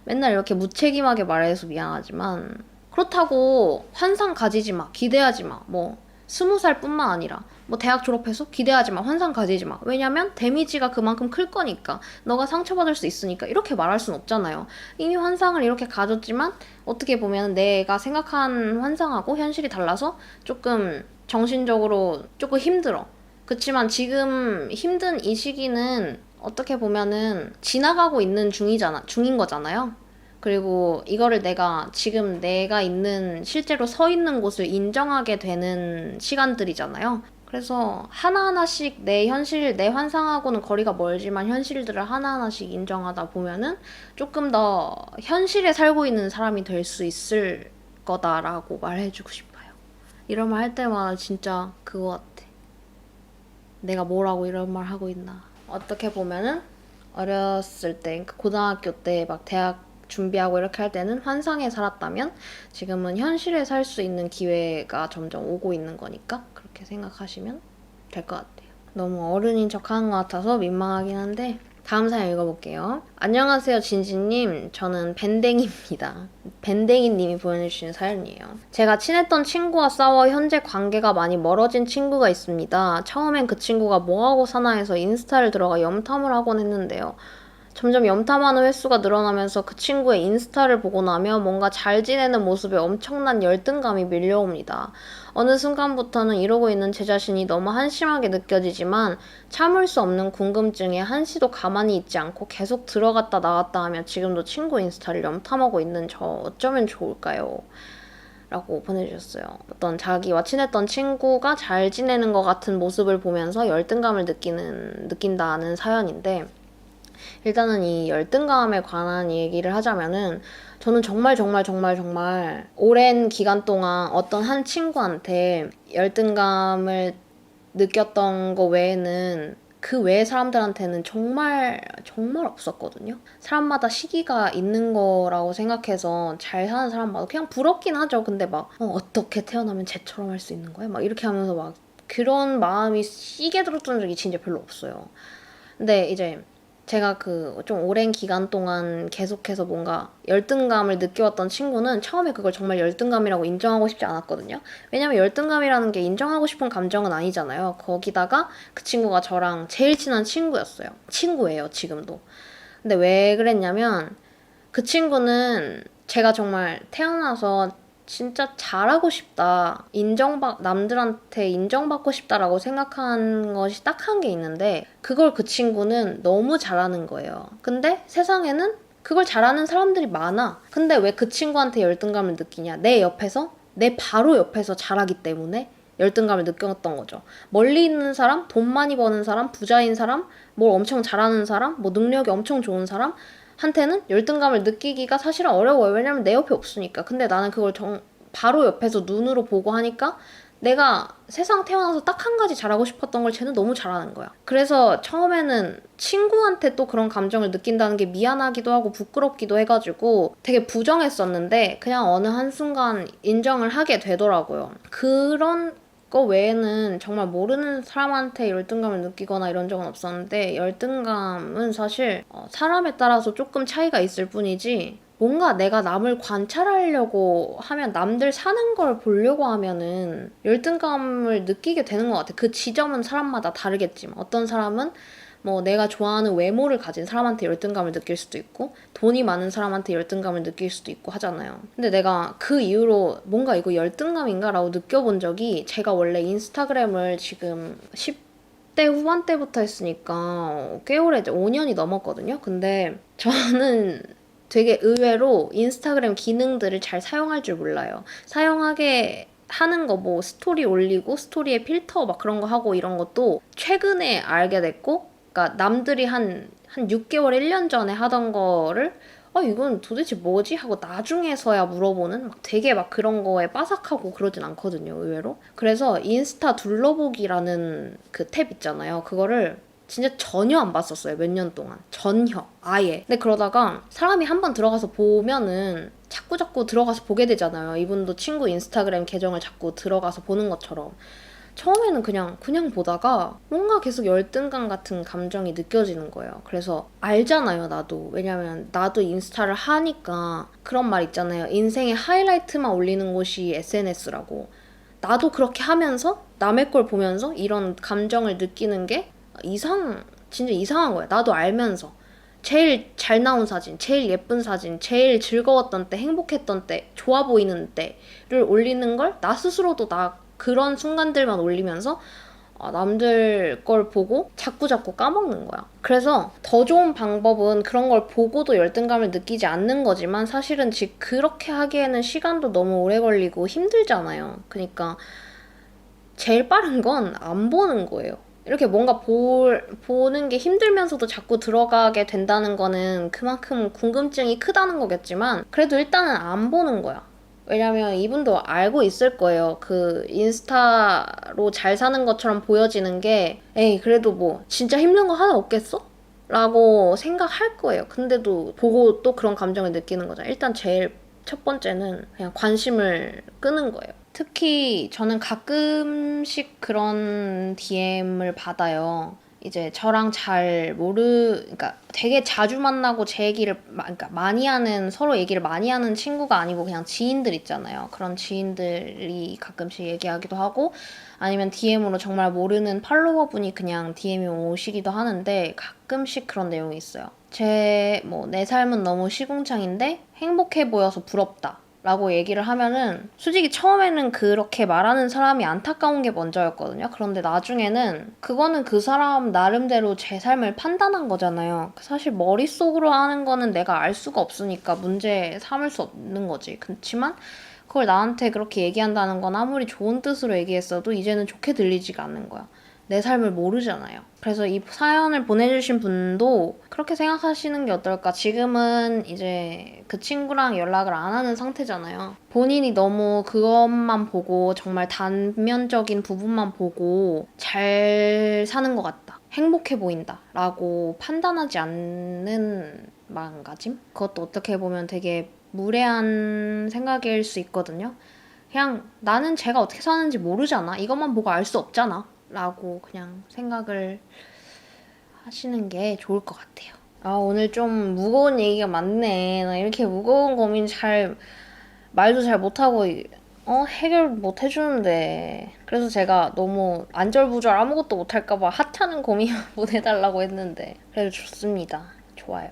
맨날 이렇게 무책임하게 말해서 미안하지만 그렇다고 환상 가지지 마, 기대하지 마. 뭐 20살뿐만 아니라 뭐 대학 졸업해서 기대하지 마, 환상 가지지 마. 왜냐면 데미지가 그만큼 클 거니까 너가 상처받을 수 있으니까 이렇게 말할 순 없잖아요. 이미 환상을 이렇게 가졌지만 어떻게 보면 내가 생각한 환상하고 현실이 달라서 조금 정신적으로 조금 힘들어. 그치만 지금 힘든 이 시기는 어떻게 보면은 지나가고 있는 중인 거잖아요. 그리고 이거를 지금 내가 있는 실제로 서 있는 곳을 인정하게 되는 시간들이잖아요. 그래서 하나하나씩 내 현실, 내 환상하고는 거리가 멀지만 현실들을 하나하나씩 인정하다 보면은 조금 더 현실에 살고 있는 사람이 될 수 있을 거다라고 말해주고 싶어요. 이런 말 할 때마다 진짜 그거 같아. 내가 뭐라고 이런 말 하고 있나. 어떻게 보면은 어렸을 때, 고등학교 때 막 대학 준비하고 이렇게 할 때는 환상에 살았다면 지금은 현실에 살 수 있는 기회가 점점 오고 있는 거니까 그렇게 생각하시면 될 것 같아요. 너무 어른인 척 하는 것 같아서 민망하긴 한데 다음 사연 읽어볼게요. 안녕하세요, 진진님. 저는 밴댕이입니다. 밴댕이님이 보내주신 사연이에요. 제가 친했던 친구와 싸워 현재 관계가 많이 멀어진 친구가 있습니다. 처음엔 그 친구가 뭐하고 사나 해서 인스타를 들어가 염탐을 하곤 했는데요. 점점 염탐하는 횟수가 늘어나면서 그 친구의 인스타를 보고 나면 뭔가 잘 지내는 모습에 엄청난 열등감이 밀려옵니다. 어느 순간부터는 이러고 있는 제 자신이 너무 한심하게 느껴지지만 참을 수 없는 궁금증에 한시도 가만히 있지 않고 계속 들어갔다 나갔다 하며 지금도 친구 인스타를 염탐하고 있는 저 어쩌면 좋을까요? 라고 보내주셨어요. 어떤 자기와 친했던 친구가 잘 지내는 것 같은 모습을 보면서 열등감을 느낀다는 사연인데, 일단은 이 열등감에 관한 얘기를 하자면은 저는 정말 오랜 기간 동안 어떤 한 친구한테 열등감을 느꼈던 거 외에는 그 외의 사람들한테는 정말 없었거든요. 사람마다 시기가 있는 거라고 생각해서 잘 사는 사람마다 그냥 부럽긴 하죠. 근데 막 어떻게 태어나면 쟤처럼 할 수 있는 거야? 막 이렇게 하면서 막 그런 마음이 시게 들었던 적이 진짜 별로 없어요. 근데 이제 제가 그 좀 오랜 기간 동안 계속해서 뭔가 열등감을 느껴왔던 친구는 처음에 그걸 정말 열등감이라고 인정하고 싶지 않았거든요. 왜냐면 열등감이라는 게 인정하고 싶은 감정은 아니잖아요. 거기다가 그 친구가 저랑 제일 친한 친구였어요. 친구예요, 지금도. 근데 왜 그랬냐면 그 친구는 제가 정말 태어나서 진짜 잘하고 싶다. 남들한테 인정받고 싶다라고 생각한 것이 딱 한 게 있는데, 그걸 그 친구는 너무 잘하는 거예요. 근데 세상에는 그걸 잘하는 사람들이 많아. 근데 왜 그 친구한테 열등감을 느끼냐? 내 바로 옆에서 잘하기 때문에 열등감을 느꼈던 거죠. 멀리 있는 사람, 돈 많이 버는 사람, 부자인 사람, 뭘 엄청 잘하는 사람, 뭐 능력이 엄청 좋은 사람, 한테는 열등감을 느끼기가 사실은 어려워요. 왜냐면 내 옆에 없으니까. 근데 나는 그걸 바로 옆에서 눈으로 보고 하니까 내가 세상 태어나서 딱 한 가지 잘하고 싶었던 걸 쟤는 너무 잘하는 거야. 그래서 처음에는 친구한테 또 그런 감정을 느낀다는 게 미안하기도 하고 부끄럽기도 해가지고 되게 부정했었는데 그냥 어느 한순간 인정을 하게 되더라고요. 그런 거 외에는 정말 모르는 사람한테 열등감을 느끼거나 이런 적은 없었는데, 열등감은 사실 사람에 따라서 조금 차이가 있을 뿐이지 뭔가 내가 남을 관찰하려고 하면, 남들 사는 걸 보려고 하면은 열등감을 느끼게 되는 것 같아. 그 지점은 사람마다 다르겠지만 어떤 사람은 뭐 내가 좋아하는 외모를 가진 사람한테 열등감을 느낄 수도 있고 돈이 많은 사람한테 열등감을 느낄 수도 있고 하잖아요. 근데 내가 그 이후로 뭔가 이거 열등감인가? 라고 느껴본 적이, 제가 원래 인스타그램을 지금 10대 후반때부터 했으니까 꽤 오래, 이제 5년이 넘었거든요. 근데 저는 되게 의외로 인스타그램 기능들을 잘 사용할 줄 몰라요. 사용하게 하는 거, 뭐 스토리 올리고 스토리에 필터 막 그런 거 하고 이런 것도 최근에 알게 됐고, 그러니까 남들이 한 6개월, 1년 전에 하던 거를 이건 도대체 뭐지? 하고 나중에서야 물어보는, 막 되게 막 그런 거에 빠삭하고 그러진 않거든요, 의외로. 그래서 인스타 둘러보기라는 그 탭 있잖아요. 그거를 진짜 전혀 안 봤었어요, 몇 년 동안. 전혀. 아예. 근데 그러다가 사람이 한번 들어가서 보면은 자꾸 들어가서 보게 되잖아요. 이분도 친구 인스타그램 계정을 자꾸 들어가서 보는 것처럼. 처음에는 그냥 보다가 뭔가 계속 열등감 같은 감정이 느껴지는 거예요. 그래서 알잖아요, 나도. 왜냐면 나도 인스타를 하니까 그런 말 있잖아요. 인생의 하이라이트만 올리는 곳이 SNS라고. 나도 그렇게 하면서 남의 걸 보면서 이런 감정을 느끼는 게 진짜 이상한 거야. 나도 알면서. 제일 잘 나온 사진, 제일 예쁜 사진, 제일 즐거웠던 때, 행복했던 때, 좋아 보이는 때를 올리는 걸 나 스스로도 그런 순간들만 올리면서 남들 걸 보고 자꾸 까먹는 거야. 그래서 더 좋은 방법은 그런 걸 보고도 열등감을 느끼지 않는 거지만, 사실은 그렇게 하기에는 시간도 너무 오래 걸리고 힘들잖아요. 그러니까 제일 빠른 건 안 보는 거예요. 이렇게 뭔가 보는 게 힘들면서도 자꾸 들어가게 된다는 거는 그만큼 궁금증이 크다는 거겠지만, 그래도 일단은 안 보는 거야. 왜냐면 이분도 알고 있을 거예요. 그 인스타로 잘 사는 것처럼 보여지는 게, 에이 그래도 뭐 진짜 힘든 거 하나 없겠어? 라고 생각할 거예요. 근데도 보고 또 그런 감정을 느끼는 거잖아요. 일단 제일 첫 번째는 그냥 관심을 끄는 거예요. 특히 저는 가끔씩 그런 DM을 받아요. 이제 저랑 그러니까 되게 자주 만나고 제 얘기를 그러니까 서로 얘기를 많이 하는 친구가 아니고 그냥 지인들 있잖아요. 그런 지인들이 가끔씩 얘기하기도 하고 아니면 DM으로 정말 모르는 팔로워분이 그냥 DM이 오시기도 하는데 가끔씩 그런 내용이 있어요. 내 삶은 너무 시궁창인데 행복해 보여서 부럽다. 라고 얘기를 하면은 솔직히 처음에는 그렇게 말하는 사람이 안타까운 게 먼저였거든요. 그런데 나중에는 그거는 그 사람 나름대로 제 삶을 판단한 거잖아요. 사실 머릿속으로 하는 거는 내가 알 수가 없으니까 문제 삼을 수 없는 거지. 그렇지만 그걸 나한테 그렇게 얘기한다는 건 아무리 좋은 뜻으로 얘기했어도 이제는 좋게 들리지가 않는 거야. 내 삶을 모르잖아요. 그래서 이 사연을 보내주신 분도 그렇게 생각하시는 게 어떨까? 지금은 이제 그 친구랑 연락을 안 하는 상태잖아요. 본인이 너무 그것만 보고 정말 단면적인 부분만 보고 잘 사는 것 같다. 행복해 보인다. 라고 판단하지 않는 마음가짐? 그것도 어떻게 보면 되게 무례한 생각일 수 있거든요. 그냥 나는 제가 어떻게 사는지 모르잖아. 이것만 보고 알 수 없잖아. 라고 그냥 생각을 하시는 게 좋을 것 같아요. 오늘 좀 무거운 얘기가 많네. 나 이렇게 무거운 고민 말도 잘 못하고, 해결 못 해주는데. 그래서 제가 너무 안절부절 아무것도 못할까봐 하찮은 고민 보내달라고 했는데. 그래도 좋습니다. 좋아요.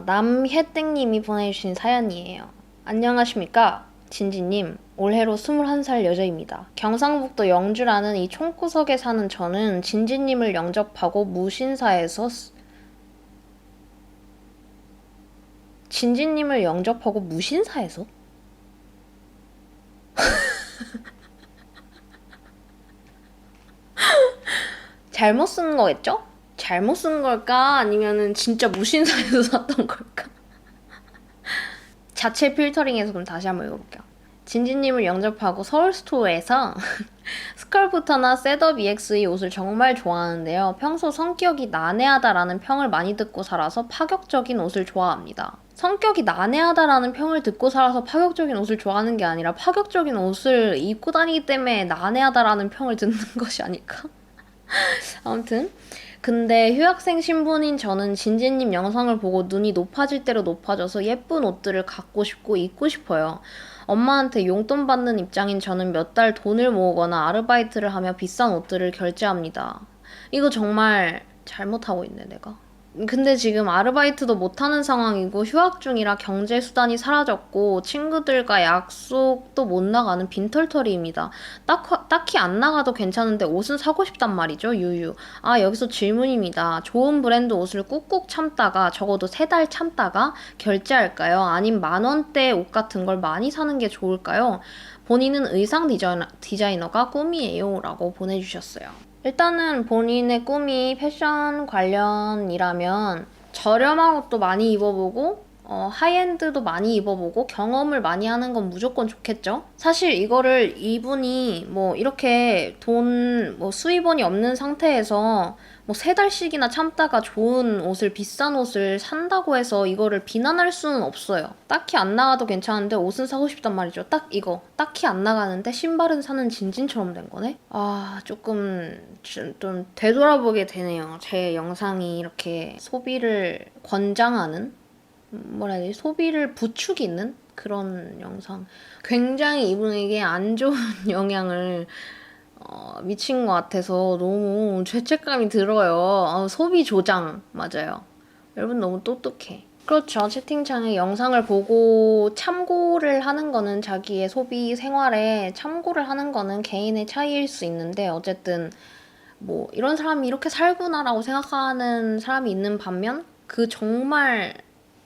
남혜땡님이 보내주신 사연이에요. 안녕하십니까? 진지님, 올해로 21살 여자입니다. 경상북도 영주라는 이 총구석에 사는 저는 진지님을 영접하고 무신사에서 잘못 쓴 거겠죠? 잘못 쓴 걸까? 아니면은 진짜 무신사에서 샀던 걸까? 자체 필터링해서 그럼 다시 한번 읽어볼게요. 진지님을 영접하고 서울스토어에서 스컬부터나 셋업 EX의 옷을 정말 좋아하는데요. 평소 성격이 난해하다라는 평을 많이 듣고 살아서 파격적인 옷을 좋아합니다. 성격이 난해하다라는 평을 듣고 살아서 파격적인 옷을 좋아하는 게 아니라 파격적인 옷을 입고 다니기 때문에 난해하다라는 평을 듣는 것이 아닐까? 아무튼 근데 휴학생 신분인 저는 진지님 영상을 보고 눈이 높아질 대로 높아져서 예쁜 옷들을 갖고 싶고 입고 싶어요. 엄마한테 용돈 받는 입장인 저는 몇 달 돈을 모으거나 아르바이트를 하며 비싼 옷들을 결제합니다. 이거 정말 잘못하고 있네, 내가. 근데 지금 아르바이트도 못하는 상황이고 휴학 중이라 경제 수단이 사라졌고 친구들과 약속도 못 나가는 빈털터리입니다. 딱히 안 나가도 괜찮은데 옷은 사고 싶단 말이죠. 유유. 여기서 질문입니다. 좋은 브랜드 옷을 꾹꾹 참다가 적어도 3달 참다가 결제할까요? 아님 만원대 옷 같은 걸 많이 사는 게 좋을까요? 본인은 의상 디자이너가 꿈이에요. 라고 보내주셨어요. 일단은 본인의 꿈이 패션 관련이라면 저렴한 옷도 많이 입어보고 하이엔드도 많이 입어보고 경험을 많이 하는 건 무조건 좋겠죠? 사실 이거를 이분이 이렇게 수입원이 없는 상태에서 3달씩이나 참다가 좋은 옷을, 비싼 옷을 산다고 해서 이거를 비난할 수는 없어요. 딱히 안 나가도 괜찮은데 옷은 사고 싶단 말이죠. 딱 이거. 딱히 안 나가는데 신발은 사는 진진처럼 된 거네? 조금 좀 되돌아보게 되네요. 제 영상이 이렇게 소비를 권장하는? 소비를 부추기는 그런 영상. 굉장히 이분에게 안 좋은 영향을 미친 것 같아서 너무 죄책감이 들어요. 소비 조장 맞아요. 여러분 너무 똑똑해. 그렇죠. 채팅창에 영상을 보고 참고를 하는 거는 자기의 소비 생활에 참고를 하는 거는 개인의 차이일 수 있는데 어쨌든 이런 사람이 이렇게 살구나라고 생각하는 사람이 있는 반면 정말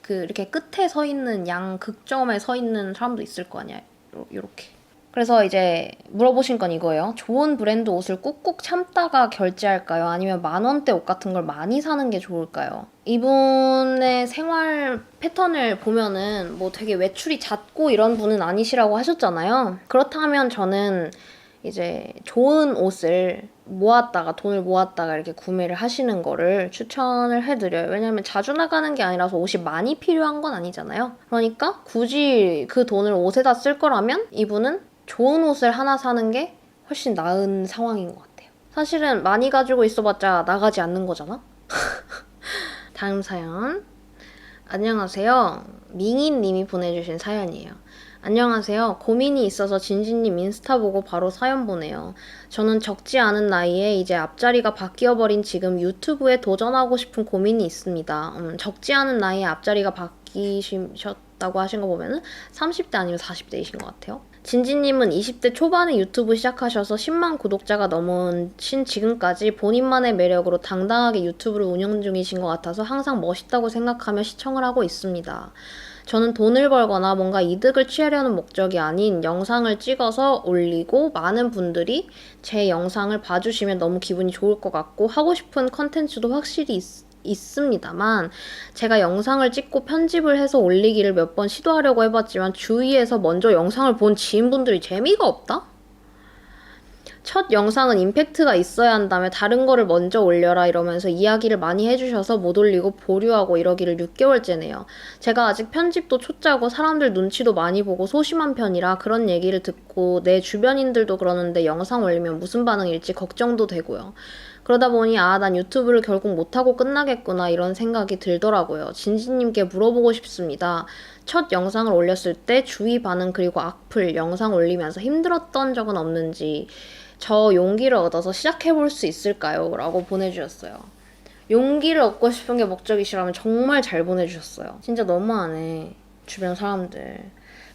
이렇게 끝에 서 있는 극점에 서 있는 사람도 있을 거 아니야. 요렇게. 그래서 이제 물어보신 건 이거예요. 좋은 브랜드 옷을 꾹꾹 참다가 결제할까요? 아니면 만원대 옷 같은 걸 많이 사는 게 좋을까요? 이분의 생활 패턴을 보면은 되게 외출이 잦고 이런 분은 아니시라고 하셨잖아요. 그렇다면 저는 이제 좋은 옷을 돈을 모았다가 이렇게 구매를 하시는 거를 추천을 해드려요. 왜냐면 자주 나가는 게 아니라서 옷이 많이 필요한 건 아니잖아요. 그러니까 굳이 그 돈을 옷에다 쓸 거라면 이분은 좋은 옷을 하나 사는 게 훨씬 나은 상황인 것 같아요. 사실은 많이 가지고 있어봤자 나가지 않는 거잖아? 다음 사연. 안녕하세요. 밍이님이 보내주신 사연이에요. 안녕하세요. 고민이 있어서 진진님 인스타 보고 바로 사연 보내요. 저는 적지 않은 나이에 이제 앞자리가 바뀌어버린 지금 유튜브에 도전하고 싶은 고민이 있습니다. 적지 않은 나이에 앞자리가 바뀌셨다고 하신 거 보면은 30대 아니면 40대이신 것 같아요. 진지님은 20대 초반에 유튜브 시작하셔서 10만 구독자가 넘으신 지금까지 본인만의 매력으로 당당하게 유튜브를 운영 중이신 것 같아서 항상 멋있다고 생각하며 시청을 하고 있습니다. 저는 돈을 벌거나 뭔가 이득을 취하려는 목적이 아닌 영상을 찍어서 올리고 많은 분들이 제 영상을 봐주시면 너무 기분이 좋을 것 같고 하고 싶은 컨텐츠도 확실히 있습니다만 제가 영상을 찍고 편집을 해서 올리기를 몇 번 시도하려고 해봤지만 주위에서 먼저 영상을 본 지인분들이 재미가 없다? 첫 영상은 임팩트가 있어야 한다며 다른 거를 먼저 올려라 이러면서 이야기를 많이 해주셔서 못 올리고 보류하고 이러기를 6개월째네요. 제가 아직 편집도 초짜고 사람들 눈치도 많이 보고 소심한 편이라 그런 얘기를 듣고 내 주변인들도 그러는데 영상 올리면 무슨 반응일지 걱정도 되고요. 그러다 보니 난 유튜브를 결국 못하고 끝나겠구나 이런 생각이 들더라고요. 진지님께 물어보고 싶습니다. 첫 영상을 올렸을 때 주위 반응 그리고 악플 영상 올리면서 힘들었던 적은 없는지 저 용기를 얻어서 시작해볼 수 있을까요? 라고 보내주셨어요. 용기를 얻고 싶은 게 목적이시라면 정말 잘 보내주셨어요. 진짜 너무하네. 주변 사람들.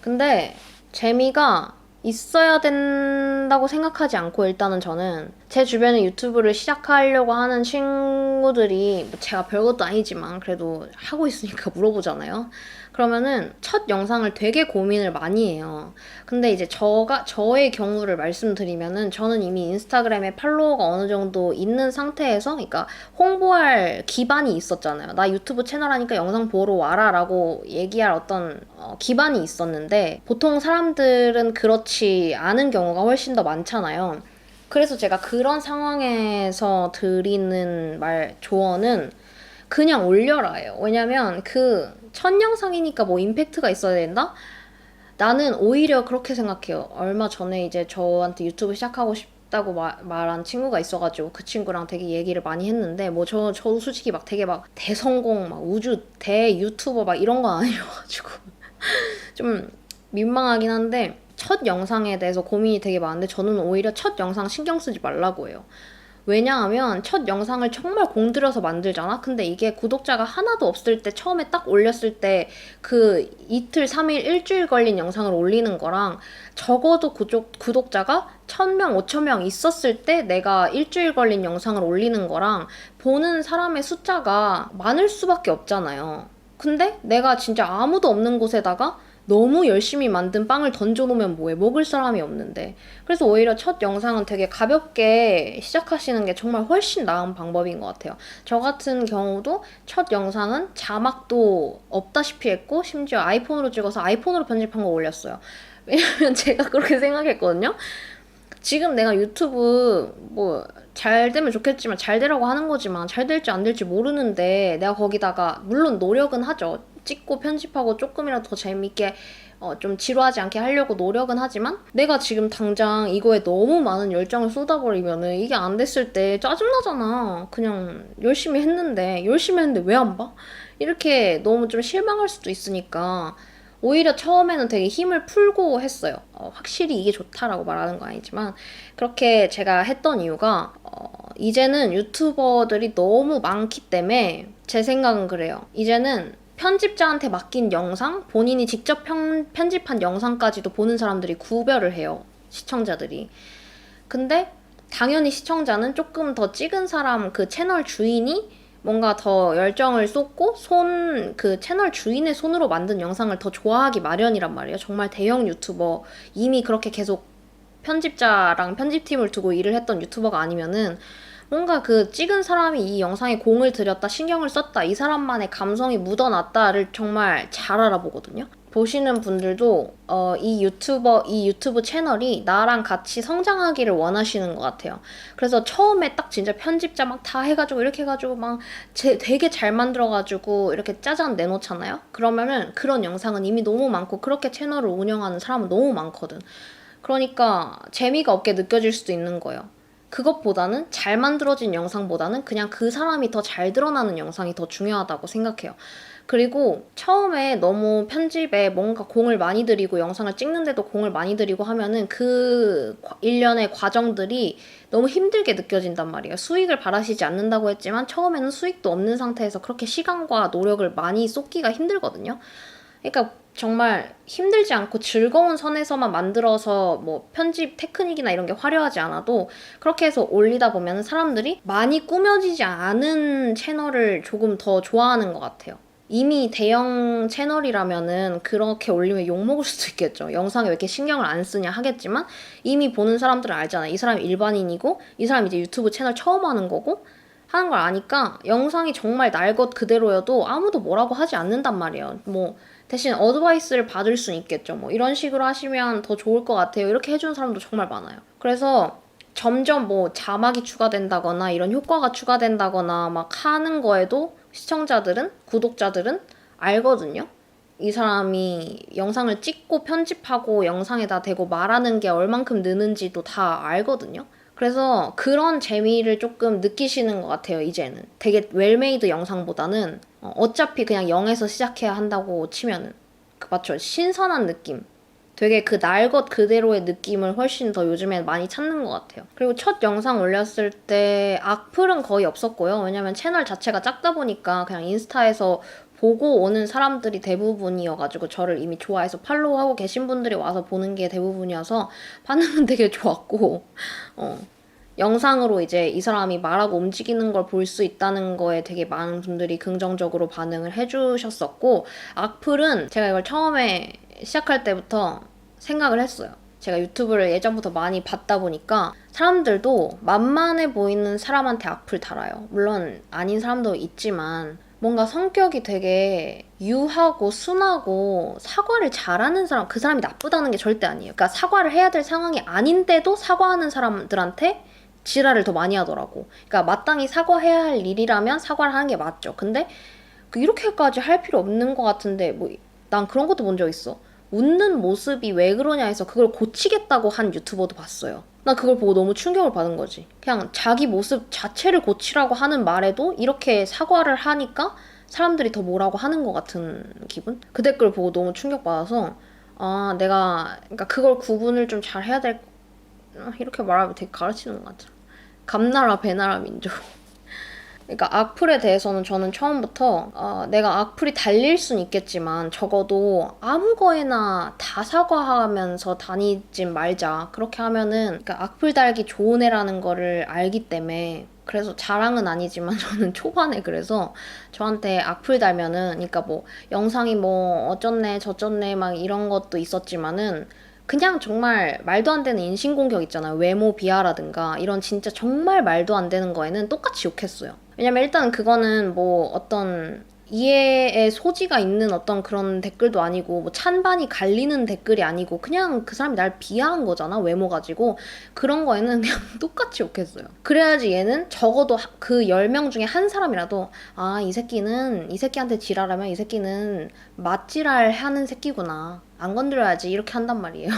근데 재미가 있어야 된다고 생각하지 않고 일단은 저는 제 주변에 유튜브를 시작하려고 하는 친구들이 제가 별것도 아니지만 그래도 하고 있으니까 물어보잖아요. 그러면은 첫 영상을 되게 고민을 많이 해요. 근데 이제 저의 경우를 말씀드리면은 저는 이미 인스타그램에 팔로워가 어느 정도 있는 상태에서 그러니까 홍보할 기반이 있었잖아요. 나 유튜브 채널 하니까 영상 보러 와라 라고 얘기할 어떤 기반이 있었는데 보통 사람들은 그렇지 않은 경우가 훨씬 더 많잖아요. 그래서 제가 그런 상황에서 드리는 조언은 그냥 올려라예요. 왜냐면 첫 영상이니까 뭐 임팩트가 있어야 된다? 나는 오히려 그렇게 생각해요. 얼마 전에 이제 저한테 유튜브 시작하고 싶다고 말한 친구가 있어가지고 그 친구랑 되게 얘기를 많이 했는데 뭐 저도 솔직히 막 되게 막 대성공 막 우주 대유튜버 막 이런 거 아니어가지고 좀 민망하긴 한데 첫 영상에 대해서 고민이 되게 많은데 저는 오히려 첫 영상 신경 쓰지 말라고 해요. 왜냐하면 첫 영상을 정말 공들여서 만들잖아? 근데 이게 구독자가 하나도 없을 때 처음에 딱 올렸을 때 그 이틀, 3일, 일주일 걸린 영상을 올리는 거랑 적어도 구독자가 1000명, 5000명 있었을 때 내가 일주일 걸린 영상을 올리는 거랑 보는 사람의 숫자가 많을 수밖에 없잖아요. 근데 내가 진짜 아무도 없는 곳에다가 너무 열심히 만든 빵을 던져놓으면 뭐해? 먹을 사람이 없는데. 그래서 오히려 첫 영상은 되게 가볍게 시작하시는 게 정말 훨씬 나은 방법인 것 같아요. 저 같은 경우도 첫 영상은 자막도 없다시피 했고 심지어 아이폰으로 찍어서 아이폰으로 편집한 거 올렸어요. 왜냐면 제가 그렇게 생각했거든요. 지금 내가 유튜브 뭐 잘 되면 좋겠지만 잘 되라고 하는 거지만 잘 될지 안 될지 모르는데 내가 거기다가 물론 노력은 하죠. 찍고 편집하고 조금이라도 더 재밌게 좀 지루하지 않게 하려고 노력은 하지만 내가 지금 당장 이거에 너무 많은 열정을 쏟아버리면은 이게 안 됐을 때 짜증나잖아. 그냥 열심히 했는데 왜 안 봐? 이렇게 너무 좀 실망할 수도 있으니까 오히려 처음에는 되게 힘을 풀고 했어요. 확실히 이게 좋다라고 말하는 거 아니지만 그렇게 제가 했던 이유가 이제는 유튜버들이 너무 많기 때문에 제 생각은 그래요. 이제는 편집자한테 맡긴 영상, 본인이 직접 편집한 영상까지도 보는 사람들이 구별을 해요. 시청자들이. 근데 당연히 시청자는 조금 더 찍은 사람 그 채널 주인이 뭔가 더 열정을 쏟고 그 채널 주인의 손으로 만든 영상을 더 좋아하기 마련이란 말이에요. 정말 대형 유튜버 이미 그렇게 계속 편집자랑 편집팀을 두고 일을 했던 유튜버가 아니면은 뭔가 그 찍은 사람이 이 영상에 공을 들였다, 신경을 썼다, 이 사람만의 감성이 묻어났다를 정말 잘 알아보거든요. 보시는 분들도 이 유튜브 채널이 나랑 같이 성장하기를 원하시는 것 같아요. 그래서 처음에 딱 진짜 편집자 막 다 해가지고 이렇게 해가지고 막 되게 잘 만들어가지고 이렇게 짜잔 내놓잖아요. 그러면은 그런 영상은 이미 너무 많고 그렇게 채널을 운영하는 사람은 너무 많거든. 그러니까 재미가 없게 느껴질 수도 있는 거예요. 그것보다는 잘 만들어진 영상보다는 그냥 그 사람이 더 잘 드러나는 영상이 더 중요하다고 생각해요. 그리고 처음에 너무 편집에 뭔가 공을 많이 들이고 영상을 찍는데도 공을 많이 들이고 하면은 그 일련의 과정들이 너무 힘들게 느껴진단 말이에요. 수익을 바라시지 않는다고 했지만 처음에는 수익도 없는 상태에서 그렇게 시간과 노력을 많이 쏟기가 힘들거든요. 그러니까 정말 힘들지 않고 즐거운 선에서만 만들어서 뭐 편집 테크닉이나 이런 게 화려하지 않아도 그렇게 해서 올리다 보면 사람들이 많이 꾸며지지 않은 채널을 조금 더 좋아하는 것 같아요. 이미 대형 채널이라면은 그렇게 올리면 욕먹을 수도 있겠죠. 영상에 왜 이렇게 신경을 안 쓰냐 하겠지만 이미 보는 사람들은 알잖아요. 이 사람이 일반인이고 이 사람이 이제 유튜브 채널 처음 하는 거고 하는 걸 아니까 영상이 정말 날 것 그대로여도 아무도 뭐라고 하지 않는단 말이에요. 뭐 대신 어드바이스를 받을 수는 있겠죠. 뭐 이런 식으로 하시면 더 좋을 것 같아요. 이렇게 해주는 사람도 정말 많아요. 그래서 점점 뭐 자막이 추가된다거나 이런 효과가 추가된다거나 막 하는 거에도 시청자들은, 구독자들은 알거든요. 이 사람이 영상을 찍고 편집하고 영상에다 대고 말하는 게 얼만큼 느는지도 다 알거든요. 그래서 그런 재미를 조금 느끼시는 것 같아요, 이제는. 되게 웰메이드 영상보다는 어차피 그냥 0에서 시작해야 한다고 치면은. 맞죠? 신선한 느낌. 되게 그 날 것 그대로의 느낌을 훨씬 더 요즘에 많이 찾는 것 같아요. 그리고 첫 영상 올렸을 때 악플은 거의 없었고요. 왜냐면 채널 자체가 작다 보니까 그냥 인스타에서 보고 오는 사람들이 대부분이어가지고 저를 이미 좋아해서 팔로우하고 계신 분들이 와서 보는 게 대부분이어서 반응은 되게 좋았고 영상으로 이제 이 사람이 말하고 움직이는 걸 볼 수 있다는 거에 되게 많은 분들이 긍정적으로 반응을 해주셨었고 악플은 제가 이걸 처음에 시작할 때부터 생각을 했어요. 제가 유튜브를 예전부터 많이 봤다 보니까 사람들도 만만해 보이는 사람한테 악플 달아요. 물론 아닌 사람도 있지만 뭔가 성격이 되게 유하고 순하고 사과를 잘하는 사람, 그 사람이 나쁘다는 게 절대 아니에요. 그러니까 사과를 해야 될 상황이 아닌데도 사과하는 사람들한테 지랄을 더 많이 하더라고. 그러니까 마땅히 사과해야 할 일이라면 사과를 하는 게 맞죠. 근데 이렇게까지 할 필요 없는 것 같은데 뭐 난 그런 것도 본 적 있어. 웃는 모습이 왜 그러냐 해서 그걸 고치겠다고 한 유튜버도 봤어요. 나 그걸 보고 너무 충격을 받은 거지. 그냥 자기 모습 자체를 고치라고 하는 말에도 이렇게 사과를 하니까 사람들이 더 뭐라고 하는 것 같은 기분? 그 댓글 보고 너무 충격받아서 아 내가 그러니까 그걸 구분을 좀 잘 해야 될 이렇게 말하면 되게 가르치는 것 같아. 감나라 배나라 민족. 그러니까 악플에 대해서는 저는 처음부터 내가 악플이 달릴 순 있겠지만 적어도 아무 거에나 다 사과하면서 다니지 말자. 그렇게 하면은 그러니까 악플 달기 좋은 애라는 거를 알기 때문에 그래서 자랑은 아니지만 저는 초반에 그래서 저한테 악플 달면은 그러니까 뭐 영상이 뭐 어쩌네 저쩌네 막 이런 것도 있었지만은 그냥 정말 말도 안 되는 인신공격 있잖아요. 외모 비하라든가 이런 진짜 정말 말도 안 되는 거에는 똑같이 욕했어요. 왜냐면 일단 그거는 뭐 어떤 이해의 소지가 있는 어떤 그런 댓글도 아니고 뭐 찬반이 갈리는 댓글이 아니고 그냥 그 사람이 날 비하한 거잖아. 외모 가지고. 그런 거에는 그냥 똑같이 욕했어요. 그래야지 얘는 적어도 그 10명 중에 한 사람이라도 아, 이 새끼한테 지랄하면 이 새끼는 맞지랄 하는 새끼구나. 안 건드려야지 이렇게 한단 말이에요.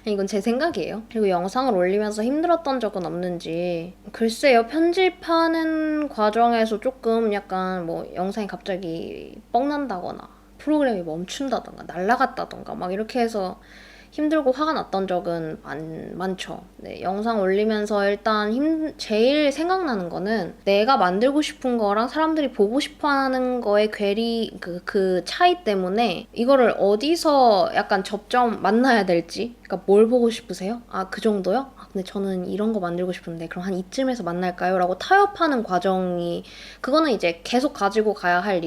이건 제 생각이에요. 그리고 영상을 올리면서 힘들었던 적은 없는지 글쎄요. 편집하는 과정에서 조금 약간 뭐 영상이 갑자기 뻥난다거나 프로그램이 멈춘다던가 날라갔다던가 막 이렇게 해서 힘들고 화가 났던 적은 많죠. 네, 영상 올리면서 일단 제일 생각나는 거는 내가 만들고 싶은 거랑 사람들이 보고 싶어 하는 거의 괴리, 그 차이 때문에 이거를 어디서 약간 접점 만나야 될지. 그러니까 뭘 보고 싶으세요? 아, 그 정도요? 아, 근데 저는 이런 거 만들고 싶은데 그럼 한 이쯤에서 만날까요? 라고 타협하는 과정이 그거는 이제 계속 가지고 가야 할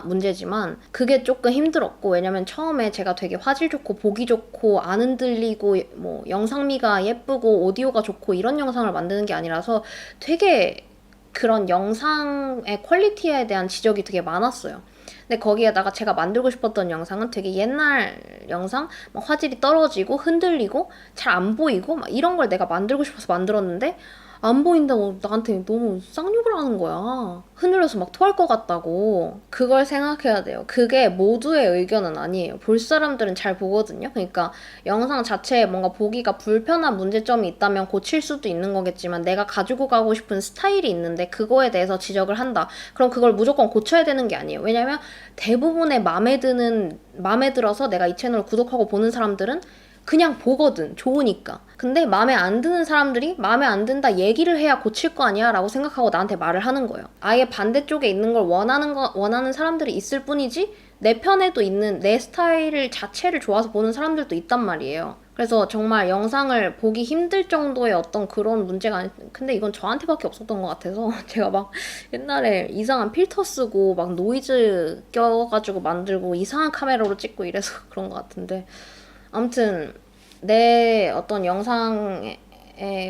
문제지만 그게 조금 힘들었고 왜냐면 처음에 제가 되게 화질 좋고 보기 좋고 안 흔들리고 뭐 영상미가 예쁘고 오디오가 좋고 이런 영상을 만드는 게 아니라서 되게 그런 영상의 퀄리티에 대한 지적이 되게 많았어요. 근데 거기에다가 제가 만들고 싶었던 영상은 되게 옛날 영상, 막 화질이 떨어지고 흔들리고 잘 안 보이고 막 이런 걸 내가 만들고 싶어서 만들었는데 안 보인다고 나한테 너무 쌍욕을 하는 거야. 흔들려서 막 토할 것 같다고. 그걸 생각해야 돼요. 그게 모두의 의견은 아니에요. 볼 사람들은 잘 보거든요. 그러니까 영상 자체에 뭔가 보기가 불편한 문제점이 있다면 고칠 수도 있는 거겠지만 내가 가지고 가고 싶은 스타일이 있는데 그거에 대해서 지적을 한다. 그럼 그걸 무조건 고쳐야 되는 게 아니에요. 왜냐면 대부분의 마음에 들어서 내가 이 채널을 구독하고 보는 사람들은 그냥 보거든. 좋으니까. 근데 마음에 안 드는 사람들이 마음에 안 든다 얘기를 해야 고칠 거 아니야 라고 생각하고 나한테 말을 하는 거예요. 아예 반대쪽에 있는 걸 원하는 사람들이 있을 뿐이지 내 편에도 있는 내 스타일 자체를 좋아서 보는 사람들도 있단 말이에요. 그래서 정말 영상을 보기 힘들 정도의 어떤 그런 문제가 근데 이건 저한테밖에 없었던 것 같아서 제가 막 옛날에 이상한 필터 쓰고 막 노이즈 껴가지고 만들고 이상한 카메라로 찍고 이래서 그런 것 같은데 아무튼 내 어떤 영상의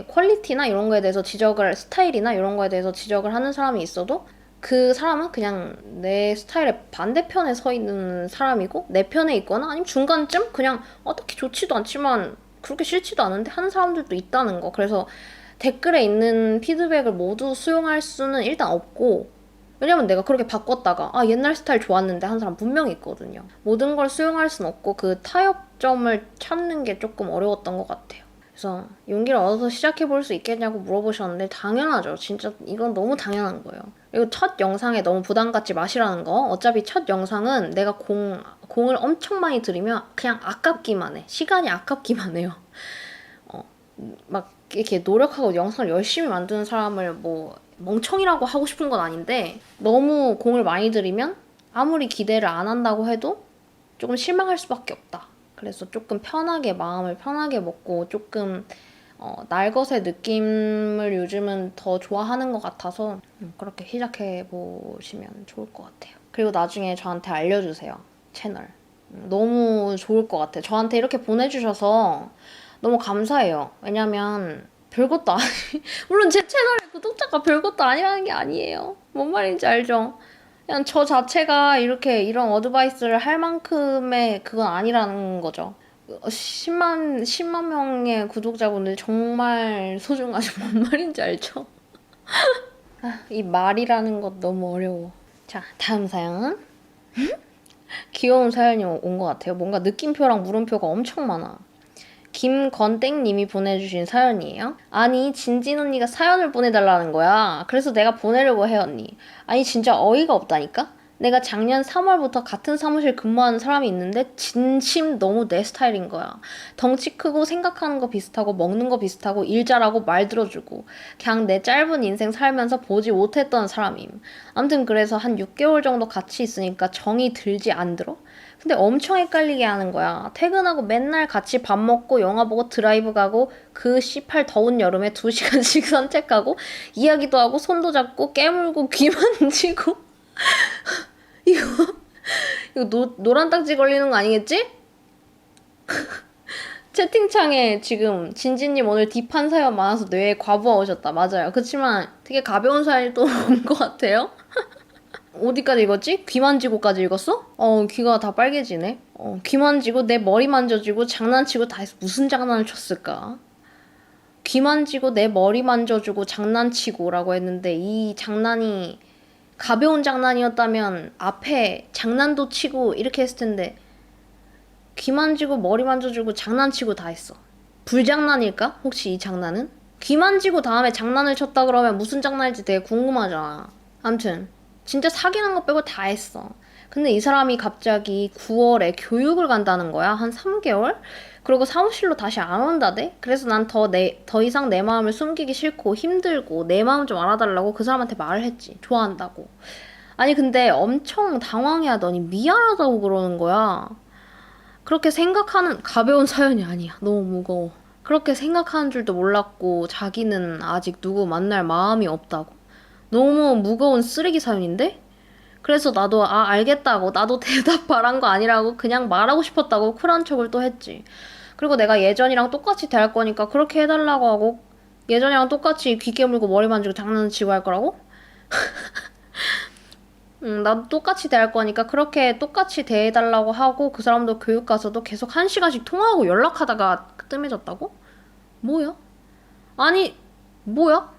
퀄리티나 이런 거에 대해서 스타일이나 이런 거에 대해서 지적을 하는 사람이 있어도 그 사람은 그냥 내 스타일의 반대편에 서 있는 사람이고 내 편에 있거나 아니면 중간쯤 그냥 딱히 좋지도 않지만 그렇게 싫지도 않은데 하는 사람들도 있다는 거. 그래서 댓글에 있는 피드백을 모두 수용할 수는 일단 없고 왜냐면 내가 그렇게 바꿨다가 옛날 스타일 좋았는데 한 사람 분명히 있거든요. 모든 걸 수용할 순 없고 그 타협점을 찾는 게 조금 어려웠던 것 같아요. 그래서 용기를 얻어서 시작해볼 수 있겠냐고 물어보셨는데 당연하죠. 진짜 이건 너무 당연한 거예요. 그리고 첫 영상에 너무 부담 갖지 마시라는 거. 어차피 첫 영상은 내가 공을 엄청 많이 들이면 그냥 아깝기만 해. 시간이 아깝기만 해요. 막 이렇게 노력하고 영상을 열심히 만드는 사람을 뭐 멍청이라고 하고 싶은 건 아닌데 너무 공을 많이 들이면 아무리 기대를 안 한다고 해도 조금 실망할 수밖에 없다. 그래서 조금 마음을 편하게 먹고 조금 날것의 느낌을 요즘은 더 좋아하는 것 같아서 그렇게 시작해 보시면 좋을 것 같아요. 그리고 나중에 저한테 알려주세요. 채널. 너무 좋을 것 같아요. 저한테 이렇게 보내주셔서 너무 감사해요. 왜냐면 별것도 아니 물론 제 채널에 구독자가 별것도 아니라는 게 아니에요. 뭔 말인지 알죠? 그냥 저 자체가 이런 어드바이스를 할 만큼의 그건 아니라는 거죠. 10만 명의 구독자분들 정말 소중하죠. 뭔 말인지 알죠? 이 말이라는 것 너무 어려워. 자, 다음 사연은? 귀여운 사연이 온 것 같아요. 뭔가 느낌표랑 물음표가 엄청 많아. 김건땡님이 보내주신 사연이에요. 아니 진진 언니가 사연을 보내달라는 거야. 그래서 내가 보내려고 해 언니. 아니 진짜 어이가 없다니까? 내가 작년 3월부터 같은 사무실 근무하는 사람이 있는데 진심 너무 내 스타일인 거야. 덩치 크고 생각하는 거 비슷하고 먹는 거 비슷하고 일 잘하고 말 들어주고 그냥 내 짧은 인생 살면서 보지 못했던 사람임. 아무튼 그래서 한 6개월 정도 같이 있으니까 정이 들지 안 들어? 근데 엄청 헷갈리게 하는 거야. 퇴근하고 맨날 같이 밥 먹고 영화 보고 드라이브 가고 그 씨팔 더운 여름에 2시간씩 산책하고 이야기도 하고 손도 잡고 깨물고 귀 만지고 이거 노란 딱지 걸리는 거 아니겠지? 채팅창에 지금 진진님 오늘 딥한 사연 많아서 뇌에 과부하 오셨다. 맞아요. 그치만 되게 가벼운 사연이 또 온 것 같아요. 어디까지 읽었지? 귀 만지고까지 읽었어? 귀가 다 빨개지네. 귀 만지고 내 머리 만져주고 장난치고 다 해서 무슨 장난을 쳤을까? 귀 만지고 내 머리 만져주고 장난치고 라고 했는데 이 장난이 가벼운 장난이었다면 앞에 장난도 치고 이렇게 했을 텐데 귀 만지고 머리 만져주고 장난치고 다 했어. 불장난일까? 혹시 이 장난은? 귀 만지고 다음에 장난을 쳤다 그러면 무슨 장난일지 되게 궁금하잖아. 암튼 진짜 사귀는 거 빼고 다 했어. 근데 이 사람이 갑자기 9월에 교육을 간다는 거야. 한 3개월? 그리고 사무실로 다시 안 온다대? 그래서 난 더 이상 내 마음을 숨기기 싫고 힘들고 내 마음 좀 알아달라고 그 사람한테 말을 했지. 좋아한다고. 아니 근데 엄청 당황해하더니 미안하다고 그러는 거야. 그렇게 생각하는 가벼운 사연이 아니야. 너무 무거워. 그렇게 생각하는 줄도 몰랐고 자기는 아직 누구 만날 마음이 없다고. 너무 무거운 쓰레기 사연인데? 그래서 나도 알겠다고 나도 대답 바란 거 아니라고 그냥 말하고 싶었다고 쿨한 척을 또 했지. 그리고 내가 예전이랑 똑같이 대할 거니까 그렇게 해달라고 하고 예전이랑 똑같이 귀 깨물고 머리 만지고 장난치고 할 거라고? 나도 똑같이 대할 거니까 그렇게 똑같이 대해달라고 하고 그 사람도 교육 가서도 계속 1시간씩 통화하고 연락하다가 뜸해졌다고? 뭐야? 아니 뭐야?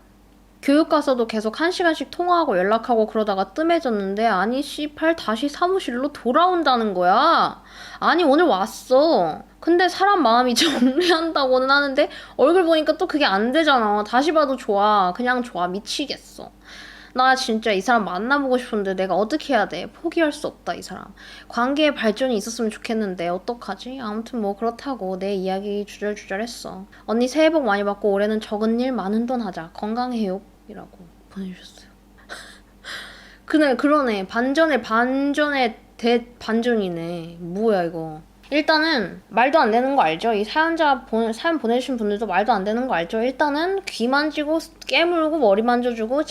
교육 가서도 계속 1시간씩 통화하고 연락하고 그러다가 뜸해졌는데 아니 씨발 다시 사무실로 돌아온다는 거야. 아니 오늘 왔어. 근데 사람 마음이 정리한다고는 하는데 얼굴 보니까 또 그게 안 되잖아. 다시 봐도 좋아. 그냥 좋아. 미치겠어. 나 진짜 이 사람 만나보고 싶은데 내가 어떻게 해야 돼? 포기할 수 없다, 이 사람. 관계의 발전이 있었으면 좋겠는데 어떡하지? 아무튼 뭐 그렇다고 내 이야기 주절주절했어. 언니 새해 복 많이 받고 올해는 적은 일 많은 돈 하자. 건강해요. 이라고 보내주셨어요. 그러네. 반전의 대반전이네. 뭐야 이거. 일단은 말도 안 되는 거 알죠? 이 사연 보내주신 분들도 말도 안 되는 거 알죠? 일단은 귀 만지고 깨물고 머리 만져주고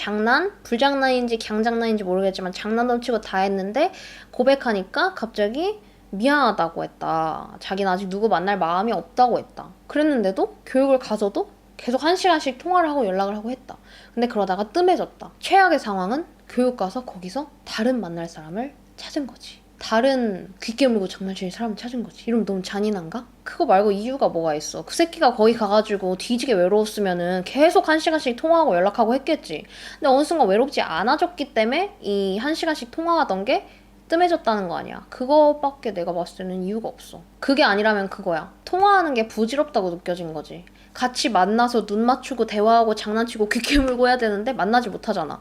불장난인지 갱장난인지 모르겠지만 장난도 치고 다 했는데 고백하니까 갑자기 미안하다고 했다. 자기는 아직 누구 만날 마음이 없다고 했다. 그랬는데도 교육을 가서도 계속 1시간씩 통화를 하고 연락을 하고 했다. 근데 그러다가 뜸해졌다. 최악의 상황은 교육 가서 거기서 다른 만날 사람을 찾은 거지. 다른 귀 깨물고 장난치는 사람을 찾은 거지. 이러면 너무 잔인한가? 그거 말고 이유가 뭐가 있어. 그 새끼가 거기 가가지고 뒤지게 외로웠으면은 계속 1시간씩 통화하고 연락하고 했겠지. 근데 어느 순간 외롭지 않아졌기 때문에 이 1시간씩 통화하던 게 뜸해졌다는 거 아니야. 그거밖에 내가 봤을 때는 이유가 없어. 그게 아니라면 그거야. 통화하는 게 부질없다고 느껴진 거지. 같이 만나서 눈 맞추고 대화하고 장난치고 귀 깨물고 해야 되는데 만나지 못하잖아.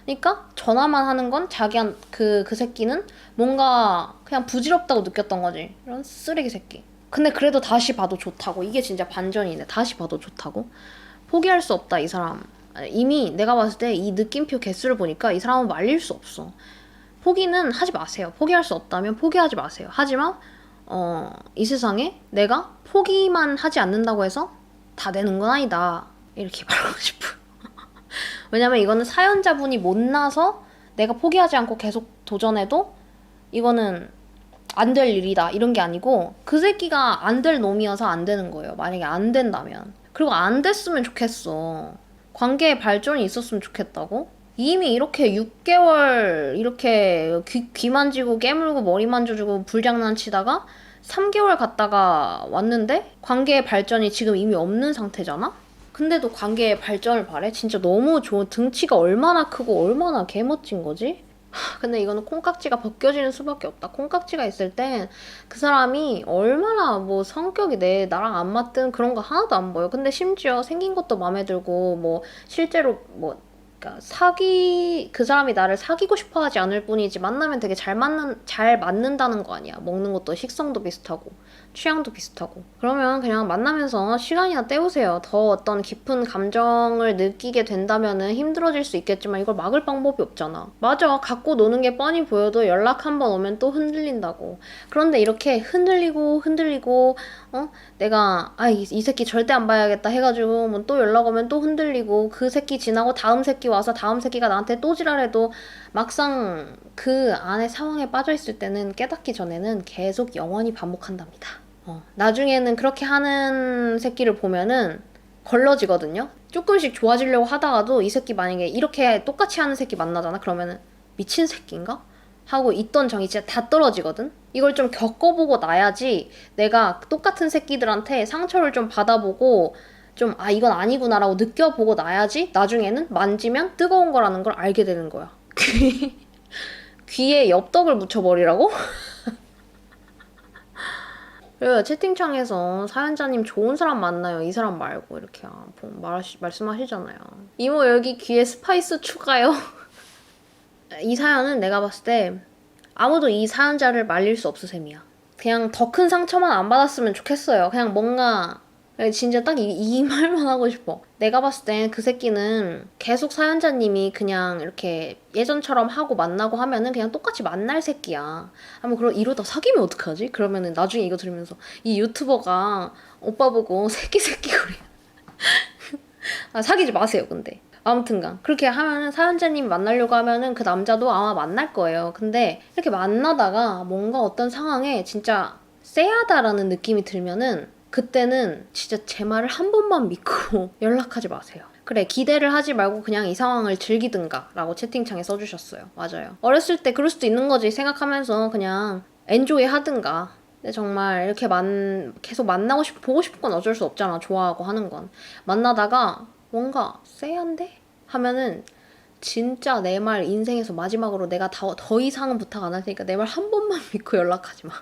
그러니까 전화만 하는 건 그 새끼는 뭔가 그냥 부질없다고 느꼈던 거지. 이런 쓰레기 새끼. 근데 그래도 다시 봐도 좋다고. 이게 진짜 반전이네. 다시 봐도 좋다고. 포기할 수 없다, 이 사람. 이미 내가 봤을 때 이 느낌표 개수를 보니까 이 사람은 말릴 수 없어. 포기는 하지 마세요. 포기할 수 없다면 포기하지 마세요. 하지만 이 세상에 내가 포기만 하지 않는다고 해서 다 되는 건 아니다. 이렇게 말하고 싶어. 왜냐면 이거는 사연자분이 못나서 내가 포기하지 않고 계속 도전해도 이거는 안 될 일이다 이런 게 아니고 그 새끼가 안 될 놈이어서 안 되는 거예요. 만약에 안 된다면. 그리고 안 됐으면 좋겠어. 관계의 발전이 있었으면 좋겠다고? 이미 이렇게 6개월 이렇게 귀 만지고 깨물고 머리 만져주고 불장난치다가 3개월 갔다가 왔는데 관계의 발전이 지금 이미 없는 상태잖아? 근데도 관계의 발전을 바래? 진짜 너무 좋은. 등치가 얼마나 크고 얼마나 개멋진 거지? 근데 이거는 콩깍지가 벗겨지는 수밖에 없다. 콩깍지가 있을 땐 그 사람이 얼마나 뭐 성격이 나랑 안 맞든 그런 거 하나도 안 보여. 근데 심지어 생긴 것도 마음에 들고 뭐 실제로 뭐 그러니까 그 사람이 나를 사귀고 싶어 하지 않을 뿐이지 만나면 되게 잘 맞는다는 거 아니야. 먹는 것도 식성도 비슷하고 취향도 비슷하고. 그러면 그냥 만나면서 시간이나 때우세요. 더 어떤 깊은 감정을 느끼게 된다면은 힘들어질 수 있겠지만 이걸 막을 방법이 없잖아. 맞아. 갖고 노는 게 뻔히 보여도 연락 한 번 오면 또 흔들린다고. 그런데 이렇게 흔들리고 내가 이 새끼 절대 안 봐야겠다 해가지고 뭐 또 연락 오면 또 흔들리고 그 새끼 지나고 다음 새끼 와서 다음 새끼가 나한테 또 지랄해도 막상 그 안에 상황에 빠져있을 때는 깨닫기 전에는 계속 영원히 반복한답니다. 나중에는 그렇게 하는 새끼를 보면은 걸러지거든요. 조금씩 좋아지려고 하다가도 이 새끼 만약에 이렇게 똑같이 하는 새끼 만나잖아. 그러면은 미친 새끼인가? 하고 있던 정이 진짜 다 떨어지거든? 이걸 좀 겪어보고 나야지 내가 똑같은 새끼들한테 상처를 좀 받아보고 좀 이건 아니구나라고 느껴보고 나야지 나중에는 만지면 뜨거운 거라는 걸 알게 되는 거야. 귀에 엽떡을 묻혀버리라고? 그래요. 채팅창에서 사연자님 좋은 사람 만나요. 이 사람 말고 이렇게 말씀하시잖아요. 이모 여기 귀에 스파이스 추가요. 이 사연은 내가 봤을 때 아무도 이 사연자를 말릴 수 없을 셈이야. 그냥 더 큰 상처만 안 받았으면 좋겠어요. 그냥 뭔가 진짜 딱 이 말만 하고 싶어. 내가 봤을 땐 그 새끼는 계속 사연자님이 그냥 이렇게 예전처럼 하고 만나고 하면은 그냥 똑같이 만날 새끼야. 그럼 이러다 사귀면 어떡하지? 그러면은 나중에 이거 들으면서 이 유튜버가 오빠 보고 새끼거리. 사귀지 마세요, 근데. 아무튼간 그렇게 하면은 사연자님 만나려고 하면은 그 남자도 아마 만날 거예요. 근데 이렇게 만나다가 뭔가 어떤 상황에 진짜 쎄하다라는 느낌이 들면은 그때는 진짜 제 말을 한 번만 믿고 연락하지 마세요. 그래, 기대를 하지 말고 그냥 이 상황을 즐기든가 라고 채팅창에 써주셨어요. 맞아요. 어렸을 때 그럴 수도 있는 거지 생각하면서 그냥 엔조이 하든가. 근데 정말 이렇게 계속 보고 싶은 건 어쩔 수 없잖아. 좋아하고 하는 건. 만나다가 뭔가 쎄한데? 하면은 진짜 내 말 인생에서 마지막으로 내가 더 이상은 부탁 안 할 테니까 내 말 한 번만 믿고 연락하지 마.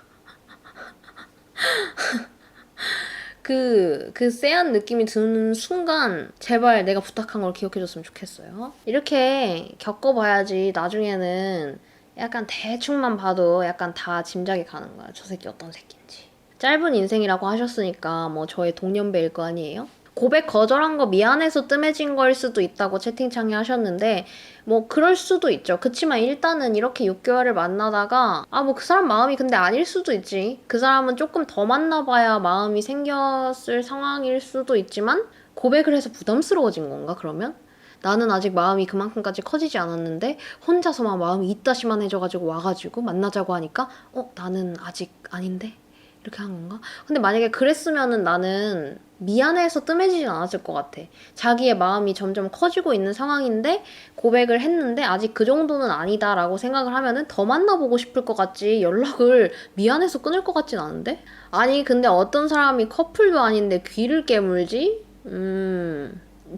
그 쎄한 느낌이 드는 순간 제발 내가 부탁한 걸 기억해줬으면 좋겠어요. 이렇게 겪어봐야지 나중에는 약간 대충만 봐도 약간 다 짐작이 가는 거야. 저 새끼 어떤 새끼인지. 짧은 인생이라고 하셨으니까 뭐 저의 동년배일 거 아니에요? 고백 거절한 거 미안해서 뜸해진 거일 수도 있다고 채팅창에 하셨는데 뭐 그럴 수도 있죠. 그치만 일단은 이렇게 6개월을 만나다가 뭐 그 사람 마음이 근데 아닐 수도 있지. 그 사람은 조금 더 만나봐야 마음이 생겼을 상황일 수도 있지만 고백을 해서 부담스러워진 건가 그러면? 나는 아직 마음이 그만큼까지 커지지 않았는데 혼자서만 마음이 이따시만해져가지고 와가지고 만나자고 하니까 나는 아직 아닌데? 이렇게 한 건가? 근데 만약에 그랬으면은 나는 미안해서 뜸해지진 않았을 것 같아. 자기의 마음이 점점 커지고 있는 상황인데 고백을 했는데 아직 그 정도는 아니다라고 생각을 하면은 더 만나보고 싶을 것 같지 연락을 미안해서 끊을 것 같진 않은데? 아니 근데 어떤 사람이 커플도 아닌데 귀를 깨물지?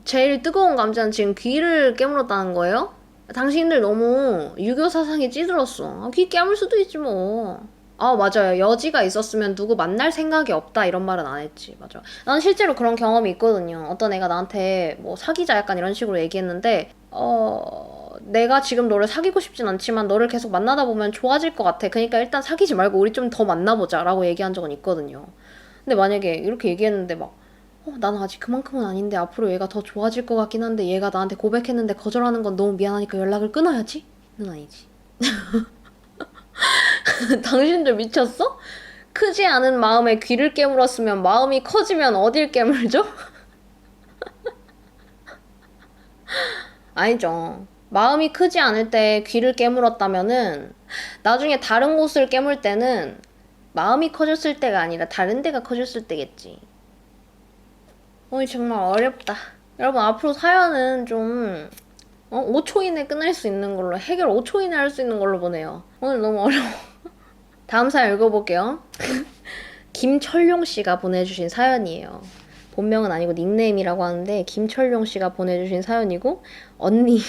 제일 뜨거운 감자는 지금 귀를 깨물었다는 거예요? 당신들 너무 유교 사상에 찌들었어. 귀 깨물 수도 있지 뭐. 맞아요. 여지가 있었으면 누구 만날 생각이 없다 이런 말은 안 했지. 맞아. 나는 실제로 그런 경험이 있거든요. 어떤 애가 나한테 뭐 사귀자 약간 이런 식으로 얘기했는데 내가 지금 너를 사귀고 싶진 않지만 너를 계속 만나다 보면 좋아질 것 같아. 그러니까 일단 사귀지 말고 우리 좀 더 만나보자 라고 얘기한 적은 있거든요. 근데 만약에 이렇게 얘기했는데 막 나는 아직 그만큼은 아닌데 앞으로 얘가 더 좋아질 것 같긴 한데 얘가 나한테 고백했는데 거절하는 건 너무 미안하니까 연락을 끊어야지? 는 아니지. 당신들 미쳤어? 크지 않은 마음에 귀를 깨물었으면 마음이 커지면 어딜 깨물죠? 아니죠. 마음이 크지 않을 때 귀를 깨물었다면은 나중에 다른 곳을 깨물 때는 마음이 커졌을 때가 아니라 다른 데가 커졌을 때겠지. 정말 어렵다. 여러분 앞으로 사연은 좀 5초 이내 끝낼 수 있는 걸로 해결 5초 이내 할 수 있는 걸로 보내요. 오늘 너무 어려워. 다음 사연 읽어볼게요. 김철용 씨가 보내주신 사연이에요. 본명은 아니고 닉네임이라고 하는데 김철용 씨가 보내주신 사연이고 언니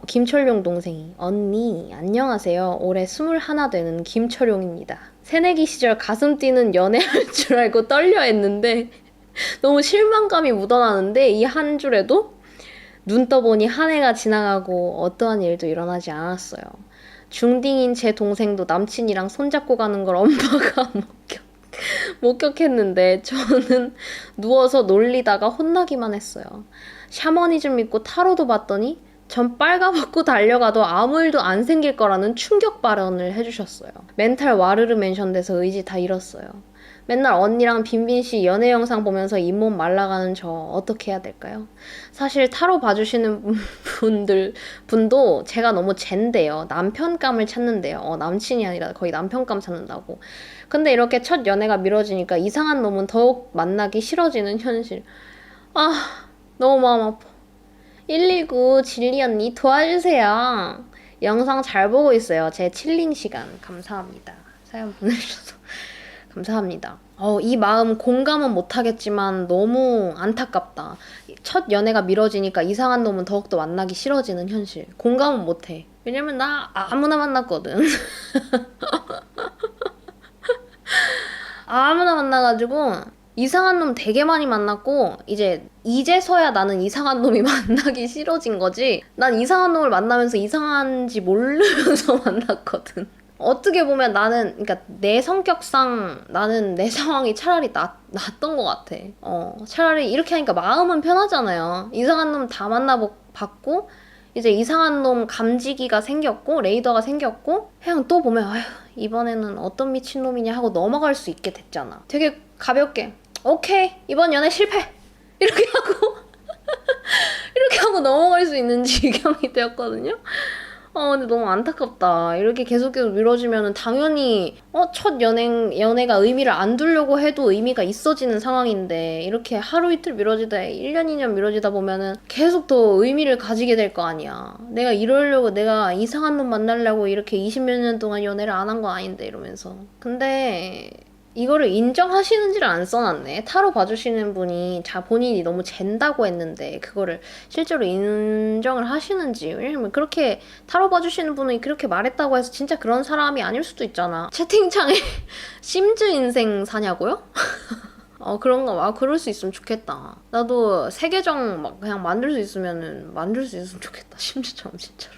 김철용 동생이 언니 안녕하세요. 올해 21 되는 김철용입니다. 새내기 시절 가슴 뛰는 연애할 줄 알고 떨려 했는데 너무 실망감이 묻어나는데 이 한 줄에도 눈 떠보니 한 해가 지나가고 어떠한 일도 일어나지 않았어요. 중딩인 제 동생도 남친이랑 손잡고 가는 걸 엄마가 목격했는데 저는 누워서 놀리다가 혼나기만 했어요. 샤머니즘 믿고 타로도 봤더니 전 빨가벗고 달려가도 아무 일도 안 생길 거라는 충격 발언을 해주셨어요. 멘탈 와르르 멘션돼서 의지 다 잃었어요. 맨날 언니랑 빈빈씨 연애 영상 보면서 잇몸 말라가는 저 어떻게 해야 될까요? 사실 타로 봐주시는 분도 제가 너무 젠데요. 남편감을 찾는데요. 남친이 아니라 거의 남편감 찾는다고. 근데 이렇게 첫 연애가 미뤄지니까 이상한 놈은 더욱 만나기 싫어지는 현실. 너무 마음 아파. 119 진리 언니 도와주세요. 영상 잘 보고 있어요. 제 칠링 시간 감사합니다. 사연 보내주셔서 감사합니다. 이 마음 공감은 못하겠지만 너무 안타깝다. 첫 연애가 미뤄지니까 이상한 놈은 더욱더 만나기 싫어지는 현실. 공감은 못해. 왜냐면 나 아무나 만났거든. 아무나 만나가지고 이상한 놈 되게 많이 만났고 이제서야 나는 이상한 놈이 만나기 싫어진 거지. 난 이상한 놈을 만나면서 이상한지 모르면서 만났거든. 어떻게 보면 나는 그러니까 내 성격상 나는 내 상황이 차라리 낫던 것 같아. 차라리 이렇게 하니까 마음은 편하잖아요. 이상한 놈 다 만나봤고 이제 이상한 놈 감지기가 생겼고 레이더가 생겼고 그냥 또 보면 아휴 이번에는 어떤 미친놈이냐 하고 넘어갈 수 있게 됐잖아. 되게 가볍게 오케이 이번 연애 실패 이렇게 하고 넘어갈 수 있는 지경이 되었거든요. 근데 너무 안타깝다. 이렇게 계속해서 미뤄지면은 당연히 첫 연애가 의미를 안 두려고 해도 의미가 있어지는 상황인데 이렇게 하루 이틀 미뤄지다 1년 2년 미뤄지다 보면은 계속 더 의미를 가지게 될 거 아니야. 내가 이러려고 내가 이상한 놈 만나려고 이렇게 20몇 년 동안 연애를 안 한 거 아닌데 이러면서. 근데 이거를 인정하시는지를 안 써놨네. 타로 봐주시는 분이 본인이 너무 잰다고 했는데 그거를 실제로 인정을 하시는지. 왜냐면 그렇게 타로 봐주시는 분이 그렇게 말했다고 해서 진짜 그런 사람이 아닐 수도 있잖아. 채팅창에 심즈 인생 사냐고요? 그런가 봐. 그럴 수 있으면 좋겠다. 나도 세계정 막 그냥 만들 수 있으면은 만들 수 있으면 좋겠다. 심즈처럼 진짜로.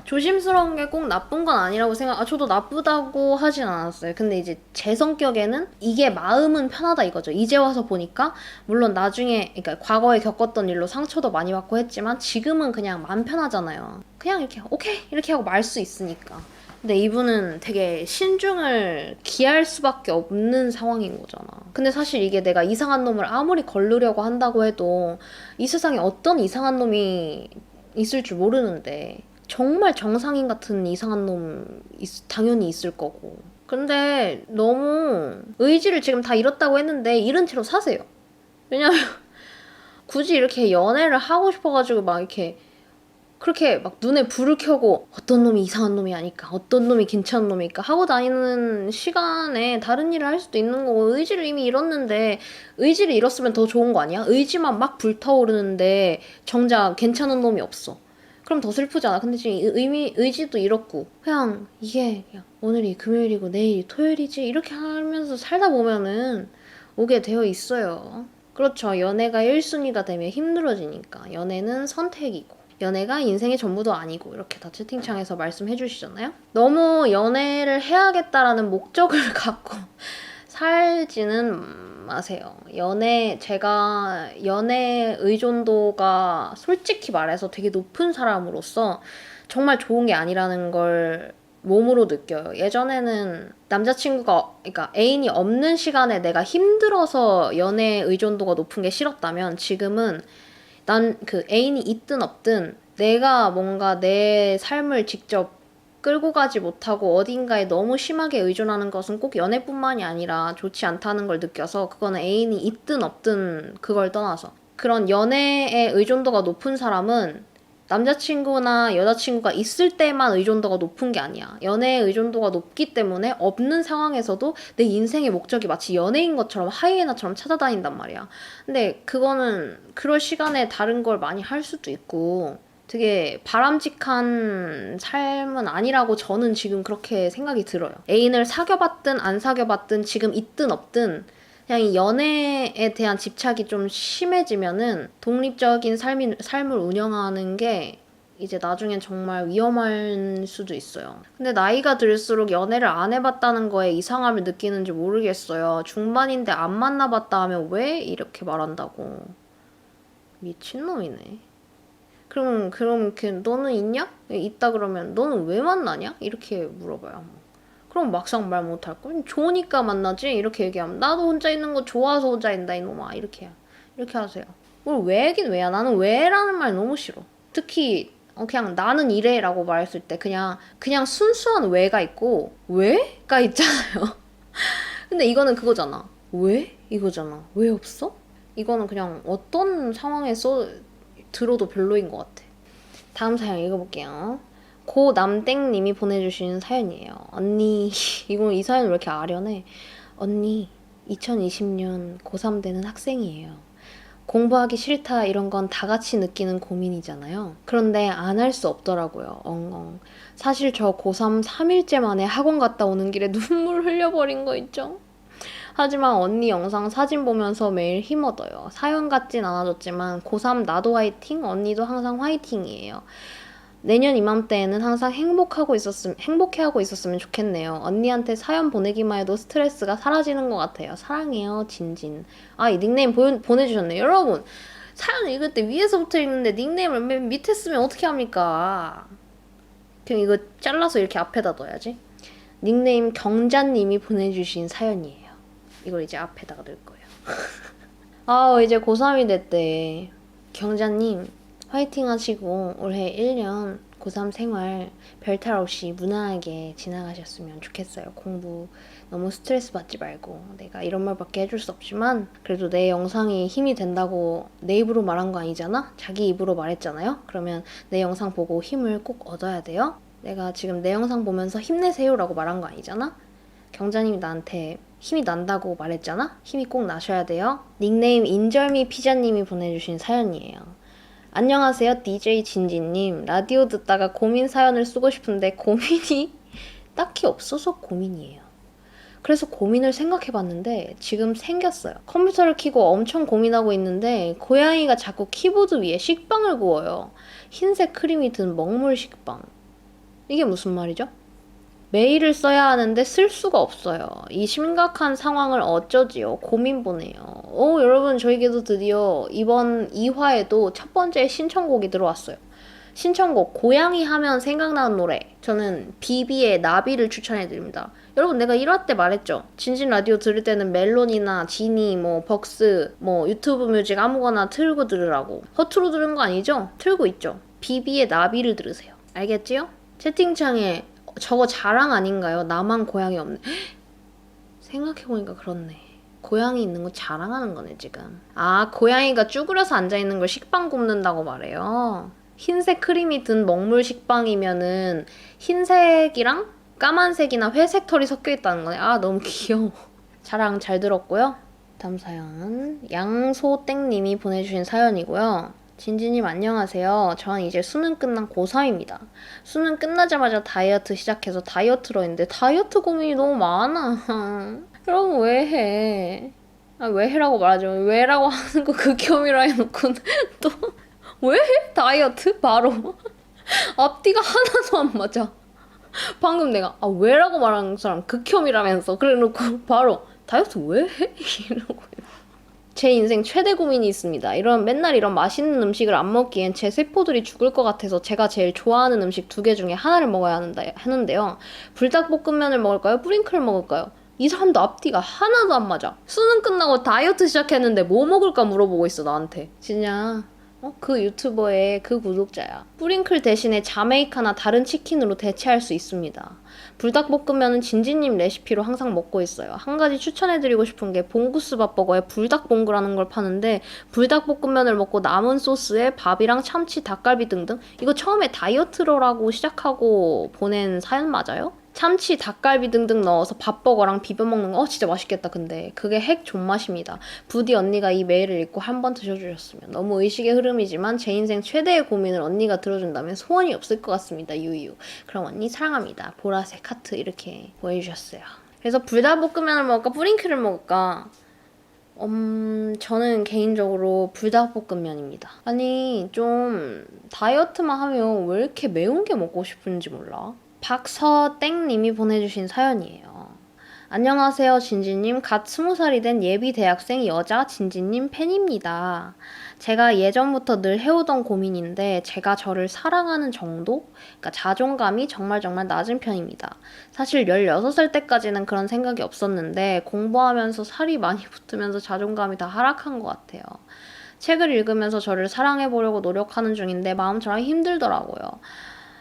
조심스러운 게 꼭 나쁜 건 아니라고 저도 나쁘다고 하진 않았어요. 근데 이제 제 성격에는 이게 마음은 편하다 이거죠. 이제 와서 보니까, 물론 나중에, 그러니까 과거에 겪었던 일로 상처도 많이 받고 했지만, 지금은 그냥 마음 편하잖아요. 그냥 이렇게, 오케이! 이렇게 하고 말 수 있으니까. 근데 이분은 되게 신중을 기할 수밖에 없는 상황인 거잖아. 근데 사실 이게 내가 이상한 놈을 아무리 걸르려고 한다고 해도, 이 세상에 어떤 이상한 놈이 있을 줄 모르는데, 정말 정상인 같은 이상한 놈 당연히 있을 거고. 근데 너무 의지를 지금 다 잃었다고 했는데 잃은 채로 사세요. 왜냐면 굳이 이렇게 연애를 하고 싶어가지고 막 이렇게 그렇게 막 눈에 불을 켜고 어떤 놈이 이상한 놈이 아닐까, 어떤 놈이 괜찮은 놈일까 하고 다니는 시간에 다른 일을 할 수도 있는 거고. 의지를 이미 잃었는데, 의지를 잃었으면 더 좋은 거 아니야? 의지만 막 불타오르는데 정작 괜찮은 놈이 없어. 그럼 더 슬프잖아. 근데 지금 의지도 잃었고, 그냥 이게 그냥 오늘이 금요일이고 내일이 토요일이지 이렇게 하면서 살다 보면은 오게 되어 있어요. 그렇죠. 연애가 1순위가 되면 힘들어지니까. 연애는 선택이고, 연애가 인생의 전부도 아니고, 이렇게 다 채팅창에서 말씀해 주시잖아요. 너무 연애를 해야겠다라는 목적을 갖고 살지는 마세요. 제가 연애 의존도가 솔직히 말해서 되게 높은 사람으로서 정말 좋은 게 아니라는 걸 몸으로 느껴요. 예전에는 남자친구가, 그러니까 애인이 없는 시간에 내가 힘들어서 연애 의존도가 높은 게 싫었다면, 지금은 난 그 애인이 있든 없든 내가 뭔가 내 삶을 직접 끌고 가지 못하고 어딘가에 너무 심하게 의존하는 것은 꼭 연애뿐만이 아니라 좋지 않다는 걸 느껴서, 그거는 애인이 있든 없든 그걸 떠나서, 그런 연애의 의존도가 높은 사람은 남자친구나 여자친구가 있을 때만 의존도가 높은 게 아니야. 연애의 의존도가 높기 때문에 없는 상황에서도 내 인생의 목적이 마치 연애인 것처럼 하이에나처럼 찾아다닌단 말이야. 근데 그거는 그럴 시간에 다른 걸 많이 할 수도 있고 되게 바람직한 삶은 아니라고 저는 지금 그렇게 생각이 들어요. 애인을 사귀어봤든 안 사귀어봤든 지금 있든 없든 그냥 이 연애에 대한 집착이 좀 심해지면은 독립적인 삶을 운영하는 게 이제 나중엔 정말 위험할 수도 있어요. 근데 나이가 들수록 연애를 안 해봤다는 거에 이상함을 느끼는지 모르겠어요. 중반인데 안 만나봤다 하면 왜 이렇게 말한다고. 미친놈이네. 그럼 너는 있냐? 있다 그러면 너는 왜 만나냐? 이렇게 물어봐요. 그럼 막상 말 못할 걸. 좋으니까 만나지? 이렇게 얘기하면 나도 혼자 있는 거 좋아서 혼자 있다 이놈아. 이렇게 하세요. 뭘 왜긴 왜야. 나는 왜라는 말 너무 싫어. 특히 그냥 나는 이래라고 말했을 때 그냥 순수한 왜가 있고 왜가 있잖아요. 근데 이거는 그거잖아. 왜? 이거잖아. 왜 없어? 이거는 그냥 어떤 상황에 들어도 별로인 것 같아. 다음 사연 읽어볼게요. 고남땡님이 보내주신 사연이에요. 언니, 이 사연 왜 이렇게 아련해? 언니, 2020년 고3 되는 학생이에요. 공부하기 싫다 이런 건 다 같이 느끼는 고민이잖아요. 그런데 안 할 수 없더라고요. 엉엉. 사실 저 고3 3일째 만에 학원 갔다 오는 길에 눈물 흘려버린 거 있죠? 하지만 언니 영상 사진 보면서 매일 힘얻어요. 사연 같진 않아졌지만 고3 나도 화이팅, 언니도 항상 화이팅이에요. 내년 이맘때에는 항상 행복해하고 있었으면 좋겠네요. 언니한테 사연 보내기만 해도 스트레스가 사라지는 것 같아요. 사랑해요, 진진. 이 닉네임 보내주셨네요. 여러분, 사연 읽을 때 위에서부터 읽는데 닉네임을 맨 밑에 쓰면 어떻게 합니까? 그럼 이거 잘라서 이렇게 앞에다 넣어야지. 닉네임 경자님이 보내주신 사연이에요. 이걸 이제 앞에다가 넣을 거예요. 이제 고3이 됐대. 경자님, 화이팅 하시고 올해 1년 고3 생활 별탈 없이 무난하게 지나가셨으면 좋겠어요. 공부 너무 스트레스 받지 말고. 내가 이런 말밖에 해줄 수 없지만 그래도 내 영상이 힘이 된다고 내 입으로 말한 거 아니잖아? 자기 입으로 말했잖아요? 그러면 내 영상 보고 힘을 꼭 얻어야 돼요? 내가 지금 내 영상 보면서 힘내세요라고 말한 거 아니잖아? 경자님이 나한테 힘이 난다고 말했잖아? 힘이 꼭 나셔야 돼요. 닉네임 인절미 피자님이 보내주신 사연이에요. 안녕하세요, DJ 진지님. 라디오 듣다가 고민 사연을 쓰고 싶은데 고민이 딱히 없어서 고민이에요. 그래서 고민을 생각해봤는데 지금 생겼어요. 컴퓨터를 켜고 엄청 고민하고 있는데 고양이가 자꾸 키보드 위에 식빵을 구워요. 흰색 크림이 든 먹물 식빵. 이게 무슨 말이죠? 메일을 써야 하는데 쓸 수가 없어요. 이 심각한 상황을 어쩌지요? 고민 보네요. 여러분 저에게도 드디어 이번 2화에도 첫 번째 신청곡이 들어왔어요. 신청곡 고양이 하면 생각나는 노래. 저는 비비의 나비를 추천해드립니다. 여러분 내가 1화 때 말했죠. 진진 라디오 들을 때는 멜론이나 지니, 벅스, 유튜브 뮤직 아무거나 틀고 들으라고. 허투루 들은 거 아니죠? 틀고 있죠. 비비의 나비를 들으세요. 알겠지요? 채팅창에 저거 자랑 아닌가요? 나만 고양이 없네. 생각해보니까 그렇네. 고양이 있는 거 자랑하는 거네 지금. 아, 고양이가 쭈그려서 앉아있는 걸 식빵 굽는다고 말해요. 흰색 크림이 든 먹물 식빵이면은 흰색이랑 까만색이나 회색 털이 섞여 있다는 거네. 아, 너무 귀여워. 자랑 잘 들었고요. 다음 사연 양소땡님이 보내주신 사연이고요. 진지님 안녕하세요. 저는 이제 수능 끝난 고3입니다. 수능 끝나자마자 다이어트 시작해서 다이어트로 했는데 다이어트 고민이 너무 많아. 여러분 왜 해? 왜 해라고 말하지 마. 왜라고 하는 거 극혐이라 해놓고 또 왜 해? 다이어트? 바로 앞뒤가 하나도 안 맞아. 방금 내가 왜라고 말하는 사람 극혐이라면서 그래놓고 바로 다이어트 왜 해? 이러고 제 인생 최대 고민이 있습니다. 맨날 이런 맛있는 음식을 안 먹기엔 제 세포들이 죽을 것 같아서 제가 제일 좋아하는 음식 2개 중에 하나를 먹어야 하는데요. 불닭볶음면을 먹을까요? 뿌링클을 먹을까요? 이 사람도 앞뒤가 하나도 안 맞아. 수능 끝나고 다이어트 시작했는데 뭐 먹을까 물어보고 있어 나한테. 진짜 그 유튜버의 그 구독자야. 뿌링클 대신에 자메이카나 다른 치킨으로 대체할 수 있습니다. 불닭볶음면은 진지님 레시피로 항상 먹고 있어요. 한 가지 추천해드리고 싶은 게 봉구스 밥버거에 불닭봉구라는 걸 파는데 불닭볶음면을 먹고 남은 소스에 밥이랑 참치, 닭갈비 등등. 이거 처음에 다이어트로라고 시작하고 보낸 사연 맞아요? 참치, 닭갈비 등등 넣어서 밥버거랑 비벼 먹는 거 진짜 맛있겠다. 근데 그게 핵 존맛입니다. 부디 언니가 이 메일을 읽고 한번 드셔주셨으면. 너무 의식의 흐름이지만 제 인생 최대의 고민을 언니가 들어준다면 소원이 없을 것 같습니다. 유유. 그럼 언니 사랑합니다. 보라색 하트 이렇게 보여주셨어요. 그래서 불닭볶음면을 먹을까 뿌링클을 먹을까? 저는 개인적으로 불닭볶음면입니다. 아니 좀 다이어트만 하면 왜 이렇게 매운 게 먹고 싶은지 몰라. 박서땡님이 보내주신 사연이에요. 안녕하세요 진지님. 갓 20살이 된 예비 대학생 여자 진지님 팬입니다. 제가 예전부터 늘 해오던 고민인데 제가 저를 사랑하는 정도? 그러니까 자존감이 정말 낮은 편입니다. 사실 16살 때까지는 그런 생각이 없었는데 공부하면서 살이 많이 붙으면서 자존감이 다 하락한 것 같아요. 책을 읽으면서 저를 사랑해보려고 노력하는 중인데 마음처럼 힘들더라고요.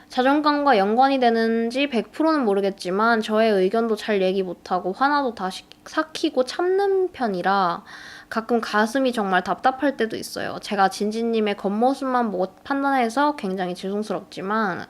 자존감과 연관이 되는지 100%는 모르겠지만 저의 의견도 잘 얘기 못하고 화나도 다 삭히고 참는 편이라 가끔 가슴이 정말 답답할 때도 있어요. 제가 진지님의 겉모습만 보고 판단해서 굉장히 죄송스럽지만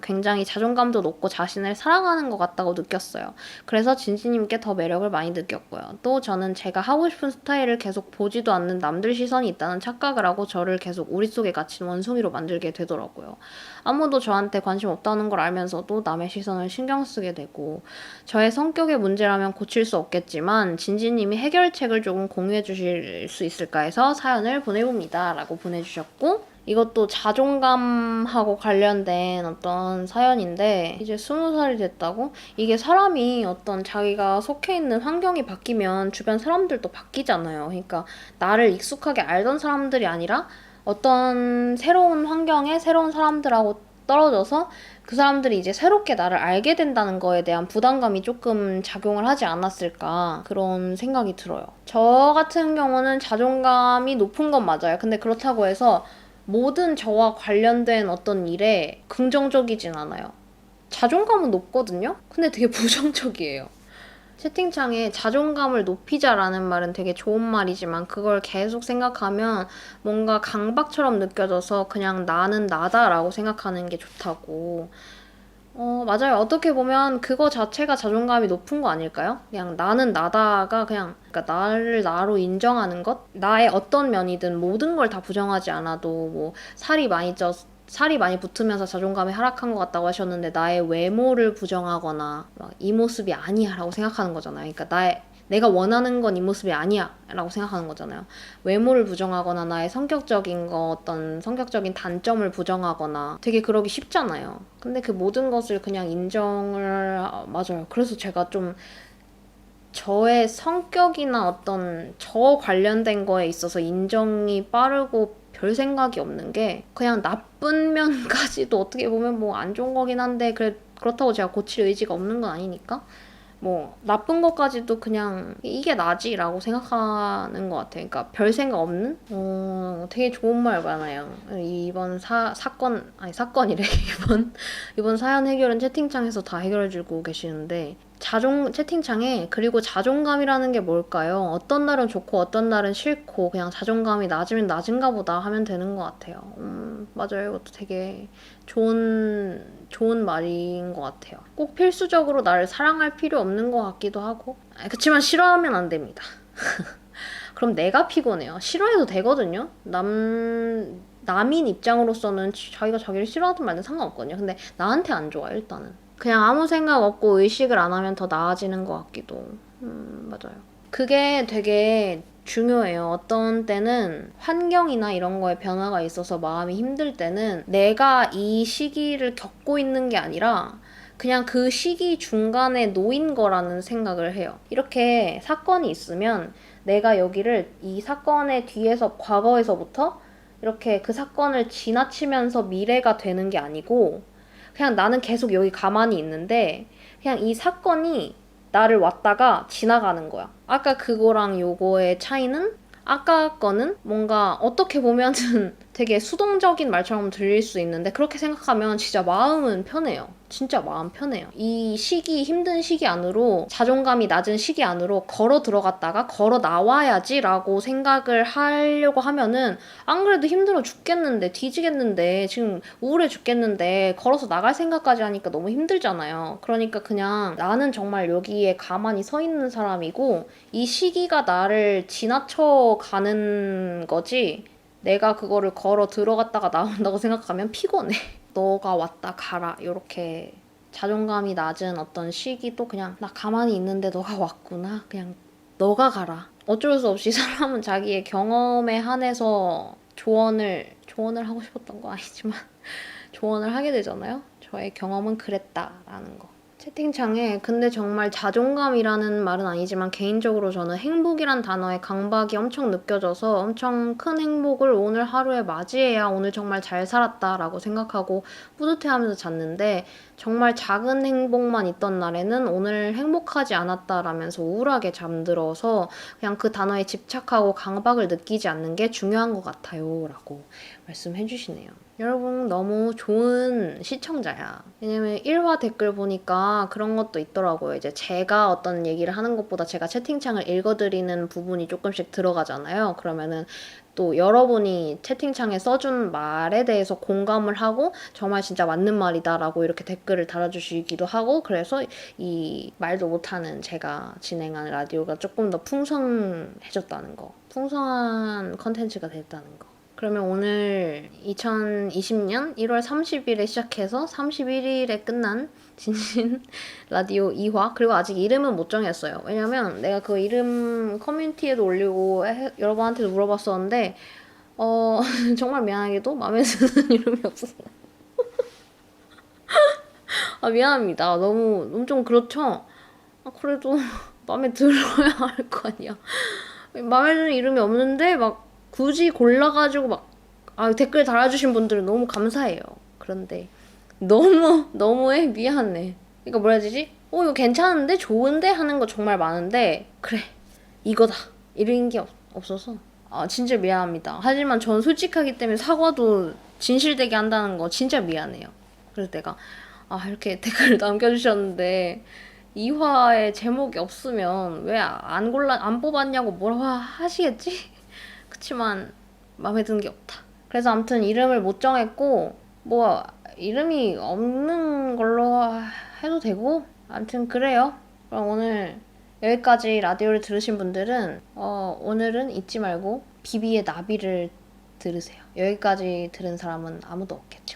굉장히 자존감도 높고 자신을 사랑하는 것 같다고 느꼈어요. 그래서 진지님께 더 매력을 많이 느꼈고요. 또 저는 제가 하고 싶은 스타일을 계속 보지도 않는 남들 시선이 있다는 착각을 하고 저를 계속 우리 속에 갇힌 원숭이로 만들게 되더라고요. 아무도 저한테 관심 없다는 걸 알면서도 남의 시선을 신경 쓰게 되고 저의 성격의 문제라면 고칠 수 없겠지만 진지님이 해결책을 조금 공유해 주실 수 있을까 해서 사연을 보내봅니다. 라고 보내주셨고 이것도 자존감하고 관련된 어떤 사연인데 이제 20살이 됐다고? 이게 사람이 어떤 자기가 속해 있는 환경이 바뀌면 주변 사람들도 바뀌잖아요. 그러니까 나를 익숙하게 알던 사람들이 아니라 어떤 새로운 환경에 새로운 사람들하고 떨어져서 그 사람들이 이제 새롭게 나를 알게 된다는 거에 대한 부담감이 조금 작용을 하지 않았을까 그런 생각이 들어요. 저 같은 경우는 자존감이 높은 건 맞아요. 근데 그렇다고 해서 모든 저와 관련된 어떤 일에 긍정적이진 않아요. 자존감은 높거든요? 근데 되게 부정적이에요. 채팅창에 자존감을 높이자라는 말은 되게 좋은 말이지만 그걸 계속 생각하면 뭔가 강박처럼 느껴져서 그냥 나는 나다라고 생각하는 게 좋다고. 맞아요. 어떻게 보면 그거 자체가 자존감이 높은 거 아닐까요? 그냥 나는 나다가 그냥, 그러니까 나를 나로 인정하는 것? 나의 어떤 면이든 모든 걸 다 부정하지 않아도 뭐 살이 많이 붙으면서 자존감이 하락한 것 같다고 하셨는데 나의 외모를 부정하거나 막 이 모습이 아니야 라고 생각하는 거잖아요. 그러니까 내가 원하는 건 이 모습이 아니야 라고 생각하는 거잖아요. 외모를 부정하거나 나의 성격적인 거 어떤 성격적인 단점을 부정하거나 되게 그러기 쉽잖아요. 근데 그 모든 것을 그냥 맞아요. 그래서 제가 좀 저의 성격이나 어떤 저 관련된 거에 있어서 인정이 빠르고 별 생각이 없는 게 그냥 나쁜 면까지도 어떻게 보면 뭐 안 좋은 거긴 한데 그렇다고 제가 고칠 의지가 없는 건 아니니까 뭐 나쁜 것까지도 그냥 이게 나지라고 생각하는 것 같아요. 그러니까 별 생각 없는? 되게 좋은 말 많아요. 이번 사건이래. 이번 사연 해결은 채팅창에서 다 해결해주고 계시는데 채팅창에 그리고 자존감이라는 게 뭘까요? 어떤 날은 좋고 어떤 날은 싫고 그냥 자존감이 낮으면 낮은가 보다 하면 되는 것 같아요. 맞아요. 이것도 되게 좋은 말인 것 같아요. 꼭 필수적으로 나를 사랑할 필요 없는 것 같기도 하고. 그치만 싫어하면 안 됩니다. 그럼 내가 피곤해요. 싫어해도 되거든요. 남인 입장으로서는 자기가 자기를 싫어하든 말든 상관없거든요. 근데 나한테 안 좋아요, 일단은. 그냥 아무 생각 없고 의식을 안 하면 더 나아지는 것 같기도. 맞아요. 그게 되게 중요해요. 어떤 때는 환경이나 이런 거에 변화가 있어서 마음이 힘들 때는 내가 이 시기를 겪고 있는 게 아니라 그냥 그 시기 중간에 놓인 거라는 생각을 해요. 이렇게 사건이 있으면 내가 이 사건의 뒤에서 과거에서부터 이렇게 그 사건을 지나치면서 미래가 되는 게 아니고 그냥 나는 계속 여기 가만히 있는데 그냥 이 사건이 나를 왔다가 지나가는 거야. 아까 그거랑 요거의 차이는 아까 거는 뭔가 어떻게 보면은 되게 수동적인 말처럼 들릴 수 있는데 그렇게 생각하면 진짜 마음은 편해요. 진짜 마음 편해요. 이 힘든 시기 안으로 자존감이 낮은 시기 안으로 걸어 들어갔다가 걸어 나와야지 라고 생각을 하려고 하면은 안 그래도 힘들어 죽겠는데 뒤지겠는데 지금 우울해 죽겠는데 걸어서 나갈 생각까지 하니까 너무 힘들잖아요. 그러니까 그냥 나는 정말 여기에 가만히 서 있는 사람이고 이 시기가 나를 지나쳐 가는 거지 내가 그거를 걸어 들어갔다가 나온다고 생각하면 피곤해. 너가 왔다 가라 이렇게 자존감이 낮은 어떤 시기도 그냥 나 가만히 있는데 너가 왔구나 그냥 너가 가라. 어쩔 수 없이 사람은 자기의 경험에 한해서 조언을 하고 싶었던 거 아니지만 조언을 하게 되잖아요. 저의 경험은 그랬다라는 거. 채팅창에 근데 정말 자존감이라는 말은 아니지만 개인적으로 저는 행복이란 단어의 강박이 엄청 느껴져서 엄청 큰 행복을 오늘 하루에 맞이해야 오늘 정말 잘 살았다라고 생각하고 뿌듯해하면서 잤는데 정말 작은 행복만 있던 날에는 오늘 행복하지 않았다라면서 우울하게 잠들어서 그냥 그 단어에 집착하고 강박을 느끼지 않는 게 중요한 것 같아요 라고 말씀해 주시네요. 여러분 너무 좋은 시청자야. 왜냐면 1화 댓글 보니까 그런 것도 있더라고요. 이제 제가 어떤 얘기를 하는 것보다 제가 채팅창을 읽어드리는 부분이 조금씩 들어가잖아요. 그러면은 또 여러분이 채팅창에 써준 말에 대해서 공감을 하고 정말 진짜 맞는 말이다라고 이렇게 댓글을 달아주시기도 하고 그래서 이 말도 못하는 제가 진행한 라디오가 조금 더 풍성해졌다는 거. 풍성한 컨텐츠가 됐다는 거. 그러면 오늘 2020년 1월 30일에 시작해서 31일에 끝난 진진 라디오 2화 그리고 아직 이름은 못 정했어요. 왜냐면 내가 그 이름 커뮤니티에도 올리고 여러분한테도 물어봤었는데 정말 미안하게도 마음에 드는 이름이 없었어. 미안합니다. 너무 좀 그렇죠? 그래도 마음에 들어야 할 거 아니야. 마음에 드는 이름이 없는데 막 굳이 골라가지고 댓글 달아주신 분들은 너무 감사해요. 그런데 너무해 미안해. 그러니까 뭐라 해야 되지? 이거 괜찮은데 좋은데 하는 거 정말 많은데 그래 이거다 이런 게 없어서 진짜 미안합니다. 하지만 전 솔직하기 때문에 사과도 진실되게 한다는 거 진짜 미안해요. 그래서 내가 이렇게 댓글을 남겨주셨는데 2화에 제목이 없으면 왜 안 뽑았냐고 뭐라 하시겠지? 그치만 마음에 드는 게 없다. 그래서 아무튼 이름을 못 정했고 뭐 이름이 없는 걸로 해도 되고 아무튼 그래요. 그럼 오늘 여기까지 라디오를 들으신 분들은 오늘은 잊지 말고 비비의 나비를 들으세요. 여기까지 들은 사람은 아무도 없겠죠.